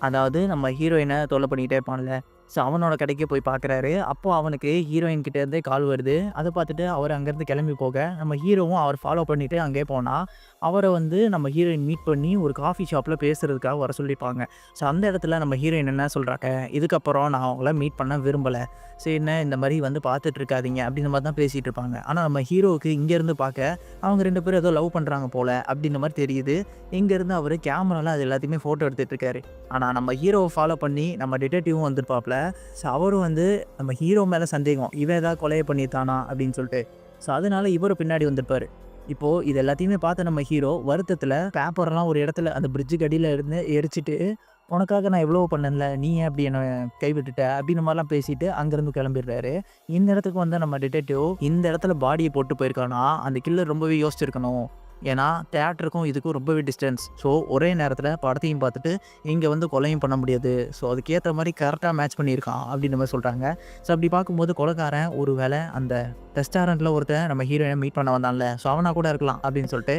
[SPEAKER 1] அதாவது நம்ம ஹீரோயினை தொல்லை பண்ணிக்கிட்டே இருப்பான்ல, ஸோ அவனோட கடைக்கு போய் பார்க்குறாரு. அப்போது அவனுக்கு ஹீரோயின் கிட்டேருந்தே கால் வருது. அதை பார்த்துட்டு அவர் அங்கேருந்து கிளம்பி போக, நம்ம ஹீரோவும் அவர் ஃபாலோ பண்ணிவிட்டு அங்கேயே போனால், அவரை வந்து நம்ம ஹீரோயின் மீட் பண்ணி ஒரு காஃபி ஷாப்பில் பேசுகிறதுக்காக வர சொல்லியிருப்பாங்க. ஸோ அந்த இடத்துல நம்ம ஹீரோயின் என்ன சொல்கிறாங்க, இதுக்கப்புறம் நான் அவங்கள மீட் பண்ண விரும்பலை, சரி என்ன இந்த மாதிரி வந்து பார்த்துட்டு இருக்காதீங்க அப்படின்ற மாதிரி தான் பேசிகிட்டு இருப்பாங்க. ஆனால் நம்ம ஹீரோவுக்கு இங்கேருந்து பார்க்க அவங்க 2 பேரும் ஏதோ லவ் பண்ணுறாங்க போல் அப்படின்ற மாதிரி தெரியுது. இங்கேருந்து அவர் கேமராவில் அது எல்லாத்தையுமே ஃபோட்டோ எடுத்துகிட்டு இருக்காரு. ஆனால் நம்ம ஹீரோவை ஃபாலோ பண்ணி நம்ம டிடெக்டிவும் வந்துருப்பாப்ல. ஸோ அவரும் வந்து நம்ம ஹீரோ மேலே சந்தேகம், இவன் ஏதாவது கொலையை பண்ணித்தானா அப்படின்னு சொல்லிட்டு. ஸோ அதனால இவரும் பின்னாடி வந்திருப்பார். இப்போது இது எல்லாத்தையுமே பார்த்த நம்ம ஹீரோ வருத்தத்தில் பேப்பரெல்லாம் ஒரு இடத்துல அந்த பிரிட்ஜுக்கு அடியில் இருந்து எரிச்சிட்டு உனக்காக நான் எவ்வளவோ பண்ணேன்ல. நீ ஏன் இப்படி என்ன கைவிட்டுட்ட? அப்படின்ற மாரிலாம் பேசிட்டு அங்கேருந்து கிளம்பிடுறாரு. இந்த இடத்துக்கு வந்து நம்ம டிடெக்டிவ் இந்த இடத்துல பாடிய போட்டு போயிருக்கான்னா, அந்த கில்லர் ரொம்பவே யோசிச்சிருக்கணும். ஏன்னா, தியேட்டருக்கும் இதுக்கும் ரொம்பவே டிஸ்டன்ஸ். ஸோ, ஒரே நேரத்தில படத்தையும் பார்த்துட்டு, இங்க வந்து கொலையும் பண்ண முடியாது. ஸோ, அதுக்கேத்த மாரி கரெக்ட்டா மேட்ச் பண்ணியிருக்கான் அப்படின்ற மாரி சொல்றாங்க. ஸோ, அப்படி பார்க்கும்போது கொலைக்காரன் ஒரு வேள அந்த ரெஸ்டாரண்ட்ல ஒருத்தன் நம்ம ஹீரோயின மீட் பண்ண வந்தான்ல. ஸோ, அவனா கூட இருக்கலாம் அப்படின்னு சொல்லிட்டு,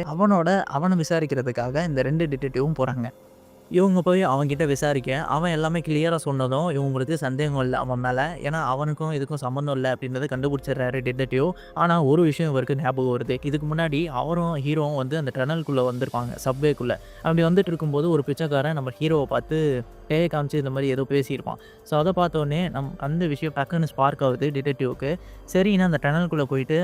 [SPEAKER 1] அவன விசாரிக்கிறதுக்காக இந்த 2 டிடெக்டிவும் போறாங்க. இவங்க போய் அவன்கிட்ட விசாரிக்க, அவன் எல்லாமே கிளியரா சொன்னதும், இவங்களுக்கு சந்தேகம் இல்ல அவன் மேல. ஏன்னா, அவனுக்கும் இதுக்கும் சம்மந்தம் இல்ல அப்படின்றத கண்டுபிடிச்சிடுறாரு டிடெக்டிவ். ஆனா, ஒரு விஷயம் இவருக்கு ஞாபகம் வருது. இதுக்கு முன்னாடி அவரும், ஹீரோவும் வந்து அந்த டனலுக்குள்ள வந்திருப்பாங்க, சப்வேக்குள்ள. அப்படி வந்துட்டு இருக்கும்போது ஒரு பிச்சைக்காரன் நம்ம ஹீரோவ பார்த்து கைய காமிச்சு இந்த மாரி ஏதோ பேசியிருப்பான். ஸோ, அத பார்த்தோனே அந்த விஷயம் டக்குன்னு ஸ்பார்க் ஆகுது டிடெக்டிவ்க்கு. சரின்னு அந்த டனலுக்குள்ள போயிட்டு,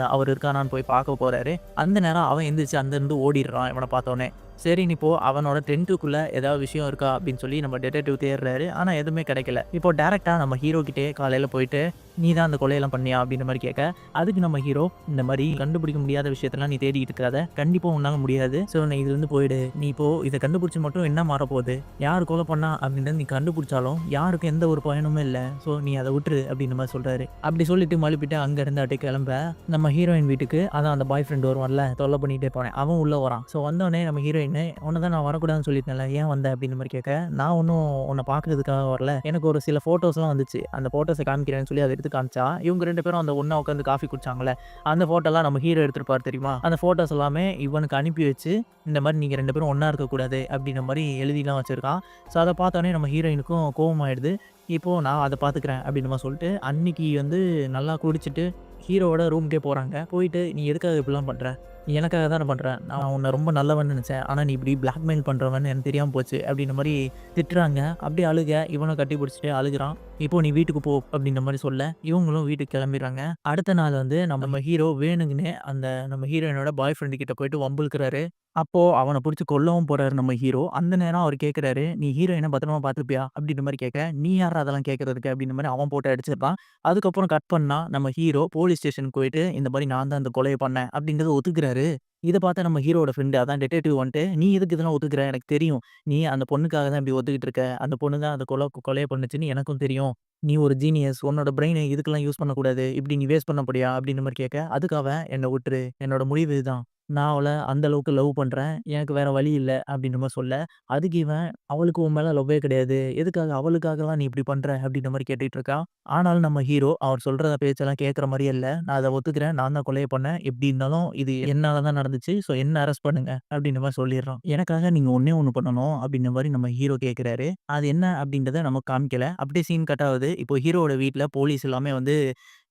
[SPEAKER 1] அவர் இருக்கானான்னு போய் பார்க்க போறாரு. அந்த நேரம் அவன் எந்திரிச்சு அங்கருந்து ஓடிடுறான் இவன பார்த்தோனே. சரின்னு இப்போ அவனோட டென்ட்டுக்குள்ள ஏதாவது விஷயம் இருக்கா அப்படின்னு சொல்லி நம்ம டிடெக்டிவ் தேடுறாரு. ஆனா எதுவுமே கிடைக்கல. இப்போ டைரக்ட்டா நம்ம ஹீரோ கிட்டயே காலையில போயிட்டு, "நீ தான் அந்த கொலையெல்லாம் பண்ணியா?" அப்படின்ற மாரி கேட்க, அதுக்கு நம்ம ஹீரோ, "இந்த மாரி கண்டுபிடிக்க முடியாத விஷயத்தெல்லாம் நீ தேடிக்கிட்டு இருக்காத. கண்டிப்பா உன்னால முடியாது. ஸோ நீ இதுலருந்து போயிடு. நீ இப்போ இத கண்டுபிடிச்சு மட்டும் என்ன மாறப்போகுது? யார் கொலை பண்ணா அப்படின்றத நீ கண்டுபிடிச்சாலும் யாருக்கும் எந்த ஒரு பயனுமே இல்ல. ஸோ நீ அத விட்டுரு." அப்படின்ற மாரி சொல்றாரு. அப்படி சொல்லிட்டு மழுப்பிட்டு அங்க இருந்து அப்படியே கிளம்ப, நம்ம ஹீரோயின் வீட்டுக்கு அதான் அந்த பாய் ஃப்ரெண்ட் வருவான்ல, தொல்ல பண்ணிட்டே போனேன். அவன் உள்ள வரான். ஸோ வந்தோனே நம்ம ஹீரோயின், "உன்ன தான் நான் வரக்கூடாதுன்னு சொல்லிட்டேன்ல, ஏன் வந்த?" அப்படின்ற மாரி கேட்க, "நான் ஒண்ணும் உன்ன பார்க்கறதுக்காக வரல. எனக்கு ஒரு சில ஃபோட்டோஸ்லாம் வந்துச்சு. அந்த ஃபோட்டோஸ காமிக்கிறேன்னு" சொல்லி அத எடுத்து காமிச்சா, இவங்க 2 பேரும் அந்த ஒண்ணா உட்காந்து காஃபி குடிச்சாங்கல்ல, அந்த ஃபோட்டோலாம் நம்ம ஹீரோ எடுத்திருப்பாரு தெரியுமா? அந்த ஃபோட்டோஸ் எல்லாமே இவனுக்கு அனுப்பி வச்சு, இந்த மாரி "நீங்க 2 பேரும் ஒண்ணா இருக்கக்கூடாது" அப்படின்ற மாரி எழுதிலாம் வச்சிருக்கான். ஸோ அத பார்த்தோனே நம்ம ஹீரோயினுக்கும் கோவமாயிடுது. இப்போ நான் அத பார்த்துக்கிறேன் அப்படின்ற மாரி சொல்லிட்டு, அன்னைக்கு வந்து நல்லா குடிச்சிட்டு ஹீரோவோட ரூமுக்கே போறாங்க. போயிட்டு, "நீ எதுக்காக இப்படிலாம் பண்ற? நீ எனக்காக தானே பண்ற. நான் உன்ன ரொம்ப நல்லவன்னு நெனச்சேன். ஆனா நீ இப்படி பிளாக்மெயில் பண்றவன்னு எனக்கு தெரியாம போச்சு." அப்படின்ற மாரி திட்டுறாங்க. அப்படியே அழுக, இவனும் கட்டி பிடிச்சுட்டு அழுகுறான். "இப்போ நீ வீட்டுக்கு போ" அப்படின்ற மாரி சொல்ல, இவங்களும் வீட்டுக்கு கிளம்பிடுறாங்க. அடுத்த நாள் வந்து நம்ம ஹீரோ வேணுக்குன்னே அந்த நம்ம ஹீரோயினோட பாய் ஃப்ரெண்ட் கிட்ட போயிட்டு வம்பிழுக்குறாரு. அப்போ அவன புடிச்சு கொல்லவும் போறாரு நம்ம ஹீரோ. அந்த நேரம் அவரு கேட்குறாரு, "நீ ஹீரோயின பத்திரமா பார்த்துப்பியா?" அப்படின்ற மாரி கேட்க, "நீ யார்றா அதெல்லாம் கேட்கறதுக்கு?" அப்படின்ற மாரி அவன் போட்டு அடிச்சிடுறான். அதுக்கப்புறம் கட் பண்ணா, நம்ம ஹீரோ போலீஸ் ஸ்டேஷனுக்கு போயிட்டு, "இந்த மாரி நான் தான் இந்த கொலைய பண்ணேன்" அப்படின்றத ஒத்துக்கிறாரு. இத பார்த்த நம்ம ஹீரோவோட ஃப்ரெண்ட் அதான் டிடெக்டிவ் வந்துட்டு, "நீ எதுக்கு இதெல்லாம் ஒத்துக்கிற? எனக்கு தெரியும். நீ அந்த பொண்ணுக்காக தான் இப்படி ஒத்துக்கிட்டு இருக்க. அந்த பொண்ணு தான் அந்த கொலைய பண்ணுச்சுன்னு எனக்கும் தெரியும். நீ ஒரு ஜீனியஸ். உன்னோட பிரெயின இதுக்கெல்லாம் யூஸ் பண்ணக்கூடாது. இப்படி நீ வேஸ்ட் பண்ண போறியா?" அப்படின்ற மாரி கேட்க, அதுக்கு அவன், "என்ன விட்டுரு. என்னோட முடிவு இதுதான். நான் அவள அந்த அளவுக்கு லவ் பண்றேன். எனக்கு வேற வழி இல்ல." அப்படின்ற மாரி சொல்ல, அதுக்கு இவன், "அவளுக்கு உன் மேல லவ்வே கிடையாது. எதுக்காக அவளுக்காகலாம் நீ இப்படி பண்ற?" அப்படின்ற மாரி கேட்டுட்டு இருக்கான். ஆனாலும் நம்ம ஹீரோ அவர் சொல்ற பேச்செல்லாம் கேட்கிற மாரியே இல்ல. "நான் அத ஒத்துக்கிறேன். நான் தான் கொலைய பண்ணேன். எப்படி இருந்தாலும் இது என்னால தான் நடந்துச்சு. ஸோ என்ன அரெஸ்ட் பண்ணுங்க." அப்படின்ற மாரி சொல்லிடுறான். "எனக்காக நீங்க ஒண்ணே ஒண்ணு பண்ணணும்." அப்படின்ற மாரி நம்ம ஹீரோ கேட்கிறாரு. அது என்ன அப்படின்றத நமக்கு காமிக்கல. அப்படியே சீன் கட் ஆகுது. இப்போ ஹீரோவோட வீட்ல போலீஸ் எல்லாமே வந்து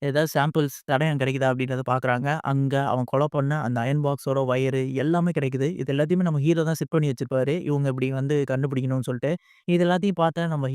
[SPEAKER 1] ஏதாவது சாம்பிள்ஸ் தடயம் கிடைக்குதா அப்படின்றத பார்க்குறாங்க. அங்க அவன் கொலை பண்ண அந்த அயர்ன் பாக்ஸோட வயரு எல்லாமே கிடைக்குது. இது எல்லாத்தையுமே நம்ம ஹீரோ தான் செட் பண்ணி வச்சிருப்பாரு. இவங்க இப்படி வந்து கண்டுபிடிக்கணும்னு சொல்லிட்டு. இது எல்லாத்தையும் பார்த்த நம்ம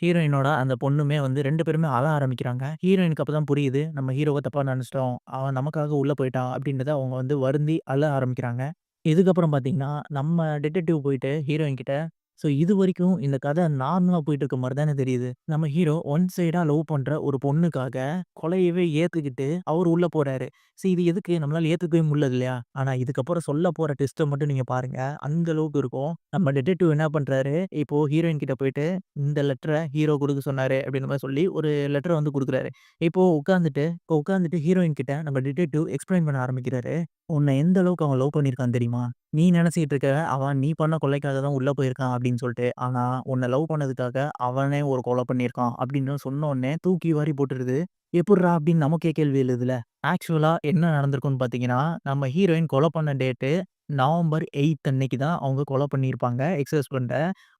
[SPEAKER 1] ஹீரோயினோட அந்த பொண்ணுமே வந்து 2 பேருமே அழ ஆரம்பிக்கிறாங்க. ஹீரோயினுக்கு அப்பதான் புரியுது. நம்ம ஹீரோவ தப்பா நெனச்சுட்டோம். அவன் நமக்காக உள்ள போய்ட்டான் அப்படின்றத அவங்க வந்து வருந்தி அழ ஆரம்பிக்கிறாங்க. இதுக்கப்புறம் பார்த்தீங்கன்னா, நம்ம டிடெக்டிவ் போயிட்டு ஹீரோயின் கிட்ட, "ஸோ இதுவரைக்கும் இந்த கதை நார்மலா போயிட்டு இருக்க மாரி தானே தெரியுது. நம்ம ஹீரோ ஒன் சைடா லவ் பண்ற ஒரு பொண்ணுக்காக கொலையவே ஏத்துக்கிட்டு அவரு உள்ள போறாரு. இது எதுக்கு நம்மளால ஏத்துக்கவே முடியல இல்லையா? ஆனா இதுக்கப்புறம் சொல்லப் போற ட்விஸ்ட்ட மட்டும் நீங்க பாருங்க. அந்த அளவுக்கு இருக்கும். நம்ம டிடெக்டிவ் என்ன பண்றாரு, இப்போ ஹீரோயின் கிட்ட போயிட்டு, "இந்த லெட்டர ஹீரோ குடுக்க சொன்னாரு." அப்படின்ற மாரி சொல்லி ஒரு லெட்டர வந்து குடுக்குறாரு. இப்போ உட்கார்ந்துட்டு ஹீரோயின் கிட்ட நம்ம டிடெக்டிவ் எக்ஸ்ப்ளைன் பண்ண ஆரம்பிக்கிறாரு. "உன்ன எந்த அளவுக்கு அவன் லவ் பண்ணியிருக்கான் தெரியுமா? நீ நெனச்சுக்கிட்டு இருக்க, அவன் நீ பண்ண கொலைக்காக தான் உள்ள போயிருக்கான் அப்படின்னு சொல்லிட்டு. ஆனா, உன்ன லவ் பண்ணதுக்காக அவனே ஒரு கொலை பண்ணியிருக்கான்." அப்படின்னு சொன்னோனே தூக்கி வாரி போட்டுருது. எப்புட்றா? அப்படின்னு நமக்கே கேள்வி எழுதுல. ஆக்சுவலா என்ன நடந்திருக்கும்னு பார்த்தீங்கன்னா, நம்ம ஹீரோயின் கொலை பண்ண டேட்டு நவம்பர் 8 அன்னைக்கு தான் அவங்க கொலை பண்ணியிருப்பாங்க, எக்ஸ் ஹஸ்பண்ட.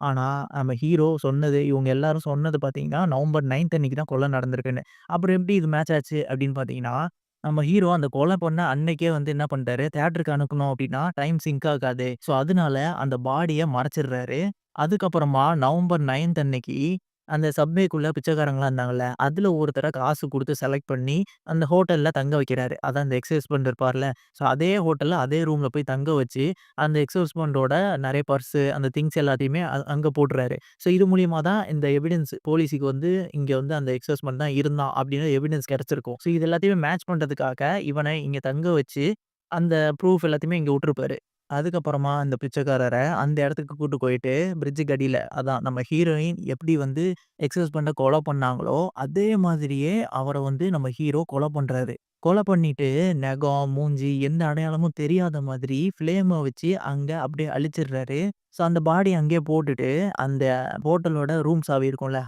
[SPEAKER 1] ஆனா, நம்ம ஹீரோ சொன்னது இவங்க எல்லாரும் சொன்னது பார்த்தீங்கன்னா, நவம்பர் 9 அன்னைக்கு தான் கொலை நடந்திருக்குன்னு. அப்புறம் எப்படி இது மேட்ச் ஆச்சு அப்படின்னு பார்த்தீங்கன்னா, நம்ம ஹீரோ அந்த கொலை பண்ண அன்னைக்கே வந்து என்ன பண்ணிட்டாரு, தியேட்டருக்கு அனுப்பணும் அப்படின்னா டைம் சிங்க் ஆகாது. ஸோ, அதனால அந்த பாடிய மறைச்சிடுறாரு. அதுக்கப்புறமா நவம்பர் 9 அன்னைக்கு அந்த சப்வேக்குள்ள பிச்சைக்காரங்கலாம் இருந்தாங்கல்ல, அதுல ஒருத்தர காசு குடுத்து செலக்ட் பண்ணி அந்த ஹோட்டல்ல தங்க வைக்கிறாரு. அதான் அந்த எக்ஸ் ஹஸ்பண்ட் இருப்பார்ல. ஸோ, அதே ஹோட்டல்ல, அதே ரூம்ல போய் தங்க வச்சு, அந்த எக்ஸ் ஹஸ்பண்டோட நெறைய பர்ஸு, அந்த திங்ஸ் எல்லாத்தையுமே அங்க போடுறாரு. ஸோ, இது மூலியமா தான் இந்த எவிடன்ஸ் போலீஸுக்கு வந்து இங்க வந்து அந்த எக்ஸ் ஹஸ்பண்ட் தான் இருந்தான் அப்படின்னு எவிடன்ஸ் கிடைச்சிருக்கும். ஸோ, இது எல்லாத்தையுமே மேட்ச் பண்றதுக்காக இவன இங்க தங்க வச்சு, அந்த ப்ரூஃப் எல்லாத்தையுமே இங்க விட்டுருப்பாரு. அதுக்கப்புறமா அந்த பிச்சைக்காரர அந்த இடத்துக்கு கூட்டு போயிட்டு பிரிட்ஜுக்கு அடியில அதான் நம்ம ஹீரோயின் எப்படி வந்து எக்ஸ் பண்ண கொலை பண்ணாங்களோ, அதே மாதிரியே அவர வந்து நம்ம ஹீரோ கொலை பண்றாரு. கொலை பண்ணிட்டு நெகம், மூஞ்சி எந்த அடையாளமும் தெரியாத மாதிரி ஃப்ளேம வச்சு அங்க அப்படியே அழிச்சிடுறாரு. ஸோ அந்த பாடிய அங்கேயே போட்டுட்டு, அந்த ஹோட்டலோட ரூம் சாவி இருக்கும்ல,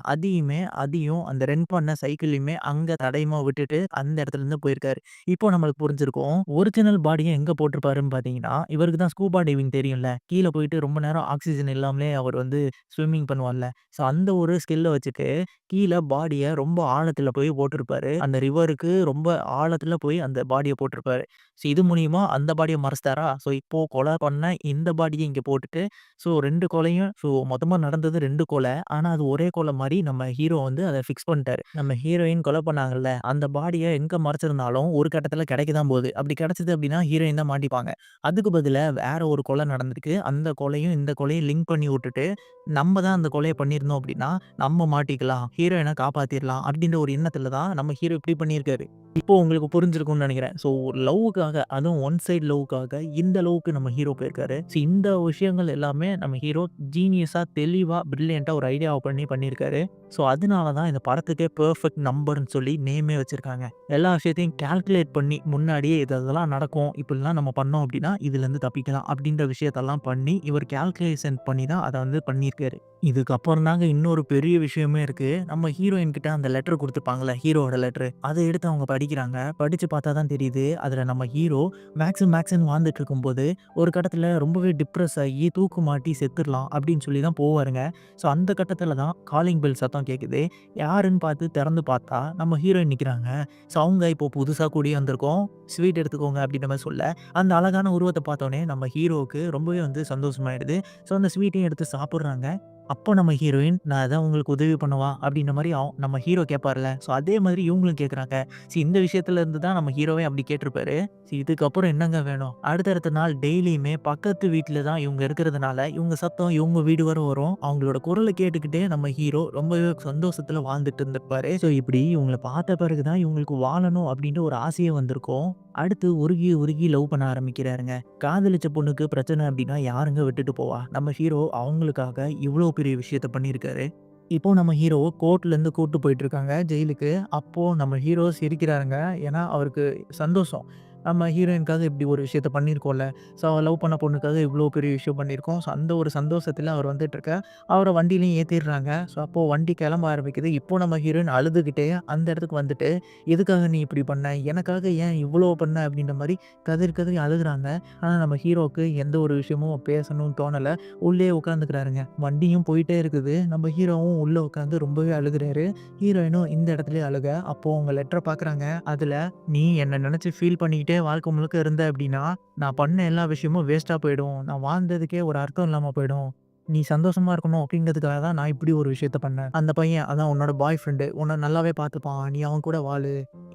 [SPEAKER 1] அதையும் அந்த ரென்ட் பண்ண சைக்கிளையுமே அங்க தடயமா விட்டுட்டு அந்த இடத்துலருந்து போயிருக்காரு. இப்போ நம்மளுக்கு புரிஞ்சிருக்கும். ஒரிஜினல் பாடிய எங்க போட்டிருப்பாருன்னு பார்த்தீங்கன்னா, இவருக்கு தான் ஸ்கூபா டைவிங் தெரியும்ல. கீழ போயிட்டு ரொம்ப நேரம் ஆக்ஸிஜன் இல்லாமலே அவர் வந்து ஸ்விம்மிங் பண்ணுவார்ல. ஸோ அந்த ஒரு ஸ்கில்ல வச்சுட்டு கீழ பாடிய ரொம்ப ஆழத்துல போய் போட்டிருப்பாரு. அந்த ரிவருக்கு ரொம்ப ஆழத்துல போய் அந்த பாடிய போட்டிருப்பாரு. ஸோ இது மூலியமா அந்த பாடிய மறைச்சிட்டாரா? ஸோ இப்போ கொலை பண்ண இந்த பாடிய இங்க போட்டுட்டு, ஸோ 2 கொலையும் மொத்தமா நடந்தது 2 கொலை. ஆனா அது ஒரே கொலை மாரி நம்ம ஹீரோ வந்து அத ஃபிக்ஸ் பண்ணிட்டாரு. நம்ம ஹீரோயின் கொலை பண்ணாங்கல்ல, அந்த பாடிய எங்க மறைச்சிருந்தாலும் ஒரு கட்டத்துல கிடைக்க தான் போகுது. அப்படி கிடைச்சது அப்படின்னா ஹீரோயின் தான் மாட்டிப்பாங்க. அதுக்கு பதிலா வேற ஒரு கொலை நடந்திருக்கு. அந்த கொலையும் இந்த கொலையும் லிங்க் பண்ணி விட்டுட்டு, நம்ம தான் அந்த கொலைய பண்ணியிருந்தோம் அப்படின்னா, நம்ம மாட்டிக்கலாம். ஹீரோயின காப்பாத்திரலாம் அப்படின்ற ஒரு எண்ணத்துல தான் நம்ம ஹீரோ இப்படி பண்ணியிருக்காரு. இப்போ உங்களுக்கு புரிஞ்சிருக்கும்னு நெனைக்கிறேன். ஸோ லவ்வுக்காக அதுவும் ஒன் சைட் லவ்வுக்காக இந்த அளவுக்கு நம்ம ஹீரோ போயிருக்காரு. ஸோ இந்த விஷயங்கள் எல்லாமே நம்ம ஹீரோ ஜீனியஸா, தெளிவா, பிரில்லியன்ட்டா ஒரு ஐடியாவ பண்ணியிருக்காரு. ஸோ அதனால தான் இந்த படத்துக்கே பெர்ஃபெக்ட் நம்பர்ன்னு சொல்லி நேமே வச்சிருக்காங்க. எல்லா விஷயத்தையும் கால்குலேட் பண்ணி முன்னாடியே இதெல்லாம் நடக்கும். இப்படிலாம் நம்ம பண்ணோம் அப்படின்னா, இதுலேருந்து தப்பிக்கலாம் அப்படின்ற விஷயத்தெல்லாம் பண்ணி, இவர் கால்குலேஷன் பண்ணி தான் அத வந்து பண்ணியிருக்காரு. இதுக்கப்புறம் தாங்க இன்னொரு பெரிய விஷயமே இருக்கு. நம்ம ஹீரோயின் கிட்ட அந்த லெட்டர் குடுத்துருப்பாங்கல்ல, ஹீரோவோட லெட்டரு. அத எடுத்து அவங்க படிக்கிறாங்க. படிச்சு பார்த்தா தான் தெரியுது, அதுல நம்ம ஹீரோ மேக்ஸ்ன்னு வாழ்ந்துட்டு இருக்கும்போது, ஒரு கட்டத்துல ரொம்பவே டிப்ரஸ் ஆகி தூக்கு மாட்டி செத்துரலாம் அப்படின்னு சொல்லி தான் போவாருங்க. ஸோ அந்த கட்டத்துல தான் காலிங் பெல் சத்தம் கேட்குது. யாருன்னு பார்த்து திறந்து பார்த்தா, நம்ம ஹீரோயின் நிக்கிறாங்க. ஸோ அவங்க இப்போ புதுசா குடி வந்திருக்கோம். ஸ்வீட் எடுத்துக்கோங்க அப்படின்ற மாரி சொல்ல, அந்த அழகான உருவத்த பார்த்தோனே நம்ம ஹீரோவுக்கு ரொம்பவே வந்து சந்தோஷமாயிடுது. ஸோ அந்த ஸ்வீட்டையும் எடுத்து சாப்பிடுறாங்க. அப்போ நம்ம ஹீரோயின், "நான் ஏதாவது உங்களுக்கு உதவி பண்ணவா?" அப்படின்ற மாரி நம்ம ஹீரோ கேட்பார்ல. ஸோ அதே மாதிரி இவங்களும் கேட்குறாங்க. இந்த விஷயத்துல இருந்து தான் நம்ம ஹீரோவே அப்படி கேட்டிருப்பாரு. இதுக்கப்புறம் என்னங்க வேணும்? அடுத்தடுத்த நாள் டெய்லியுமே பக்கத்து வீட்ல தான் இவங்க இருக்கிறதுனால, இவங்க சத்தம் இவங்க வீடு வர வரும். அவங்களோட குரல கேட்டுக்கிட்டே நம்ம ஹீரோ ரொம்பவே சந்தோஷத்துல வாழ்ந்துட்டு இருந்திருப்பாரு. ஸோ இப்படி இவங்கள பார்த்த பிறகு தான் இவங்களுக்கு வாழணும் அப்படின்ற ஒரு ஆசையே வந்திருக்கும். அடுத்து உருகி உருகி லவ் பண்ண ஆரம்பிக்கிறாருங்க. காதலிச்ச பொண்ணுக்கு பிரச்சனை அப்படின்னா யாருங்க விட்டுட்டு போவா? நம்ம ஹீரோ அவங்களுக்காக இவ்ளோ பெரிய விஷயத்த பண்ணியிருக்காரு. இப்போ நம்ம ஹீரோவ கோர்ட்லேருந்து கூட்டு போயிட்டுருக்காங்க ஜெயிலுக்கு. அப்போ நம்ம ஹீரோ சிரிக்கிறாருங்க. ஏன்னா, அவருக்கு சந்தோஷம். நம்ம ஹீரோயினுக்காக இப்படி ஒரு விஷயத்த பண்ணியிருக்கோம்ல. ஸோ, அவ லவ் பண்ண பொண்ணுக்காக இவ்ளோ பெரிய விஷயம் பண்ணியிருக்கோம். ஸோ, அந்த ஒரு சந்தோஷத்தில அவர் வந்துட்டுருக்க. அவர வண்டியிலயும் ஏத்திடுறாங்க. ஸோ, அப்போ வண்டி கிளம்ப ஆரம்பிக்குது. இப்போ நம்ம ஹீரோயின் அழுதுகிட்டே அந்த இடத்துக்கு வந்துட்டு, "எதுக்காக நீ இப்படி பண்ண? எனக்காக ஏன் இவ்ளோ பண்ண?" அப்படின்ற மாரி கதறி கதறி அழுகுறாங்க. ஆனா, நம்ம ஹீரோவுக்கு எந்த ஒரு விஷயமும் பேசணும்னு தோணல. உள்ளயே உட்காந்துக்கிறாருங்க. வண்டியும் போயிட்டே இருக்குது. நம்ம ஹீரோவும் உள்ள உட்காந்து ரொம்பவே அழுகுறாரு. ஹீரோயினும் இந்த இடத்துலயே அழுக. அப்போ அவங்க லெட்டர பார்க்குறாங்க. அதுல, "நீ என்ன நெனச்சு ஃபீல் பண்ணிக்கிட்டே வாழ்க்கை முழுக்க இருந்த அப்படின்னா, நான் பண்ண எல்லா விஷயமும் வேஸ்ட்டா போயிடும். நான் வாழ்ந்ததுக்கே ஒரு அர்த்தம் இல்லாம போயிடும். நீ சந்தோஷமா இருக்கணும் அப்படிங்கிறதுக்காக தான் நான் இப்படி ஒரு விஷயத்த பண்ணேன். அந்த பையன் அதான் உன்னோட பாய் ஃப்ரெண்டு உன்ன நல்லாவே பார்த்துப்பான். நீ அவன் கூட வாழு.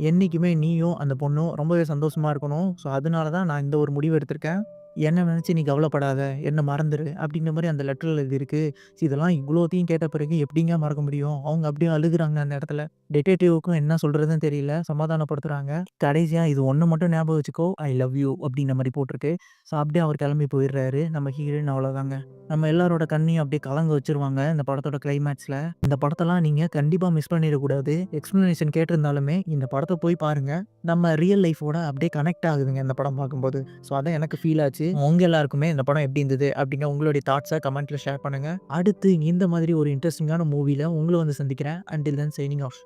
[SPEAKER 1] என்னைக்குமே நீயும் அந்த பொண்ணும் ரொம்பவே சந்தோஷமா இருக்கணும். ஸோ அதனால தான் நான் இந்த ஒரு முடிவு எடுத்திருக்கேன். என்ன நினைச்சு நீ கவலைப்படாத. என்ன மறந்துரு." அப்படின்ற மாரி அந்த லெட்டர்ல எழுதியிருக்கு. இதெல்லாம் இவ்வளோத்தையும் கேட்ட பிறகு எப்படிங்க மறக்க முடியும்? அவங்க அப்படியே அழுகுறாங்க அந்த இடத்துல. டிடெக்டிவ்‌க்கும் என்ன சொல்றதுன்னு தெரியல. சமாதானப்படுத்துறாங்க. கடைசியா இது ஒண்ணு மட்டும் ஞாபகம் வச்சுக்கோ. ஐ லவ் யூ அப்படின்ற மாரி போட்டிருக்கு. ஸோ அப்படியே அவர் கிளம்பி போயிடுறாரு. நம்ம ஹீரோயின் அவ்வளோதாங்க. நம்ம எல்லாரோட கண்ணையும் அப்படியே கலங்க வச்சுருவாங்க இந்த படத்தோட கிளைமேக்ஸ்ல. இந்த படத்தெல்லாம் நீங்க கண்டிப்பா மிஸ் பண்ணிறக்கூடாது. எக்ஸ்ப்ளனேஷன் கேட்டிருந்தாலுமே இந்த படத்த போய் பாருங்க. நம்ம ரியல் லைஃபோட அப்படியே கனெக்ட் ஆகுதுங்க இந்த படம் பார்க்கும்போது. ஸோ அதான் எனக்கு ஃபீல் ஆச்சு. உங்க எல்லாருக்குமே இந்த படம் எப்படி இருந்தது? அப்படிங்க உங்களுடைய தாட்ஸ கமெண்ட்ல ஷேர் பண்ணுங்க. அடுத்து இந்த மாதிரி ஒரு இன்ட்ரஸ்டிங்கான மூவில உங்கள வந்து சந்திக்கிறேன். Until then signing off.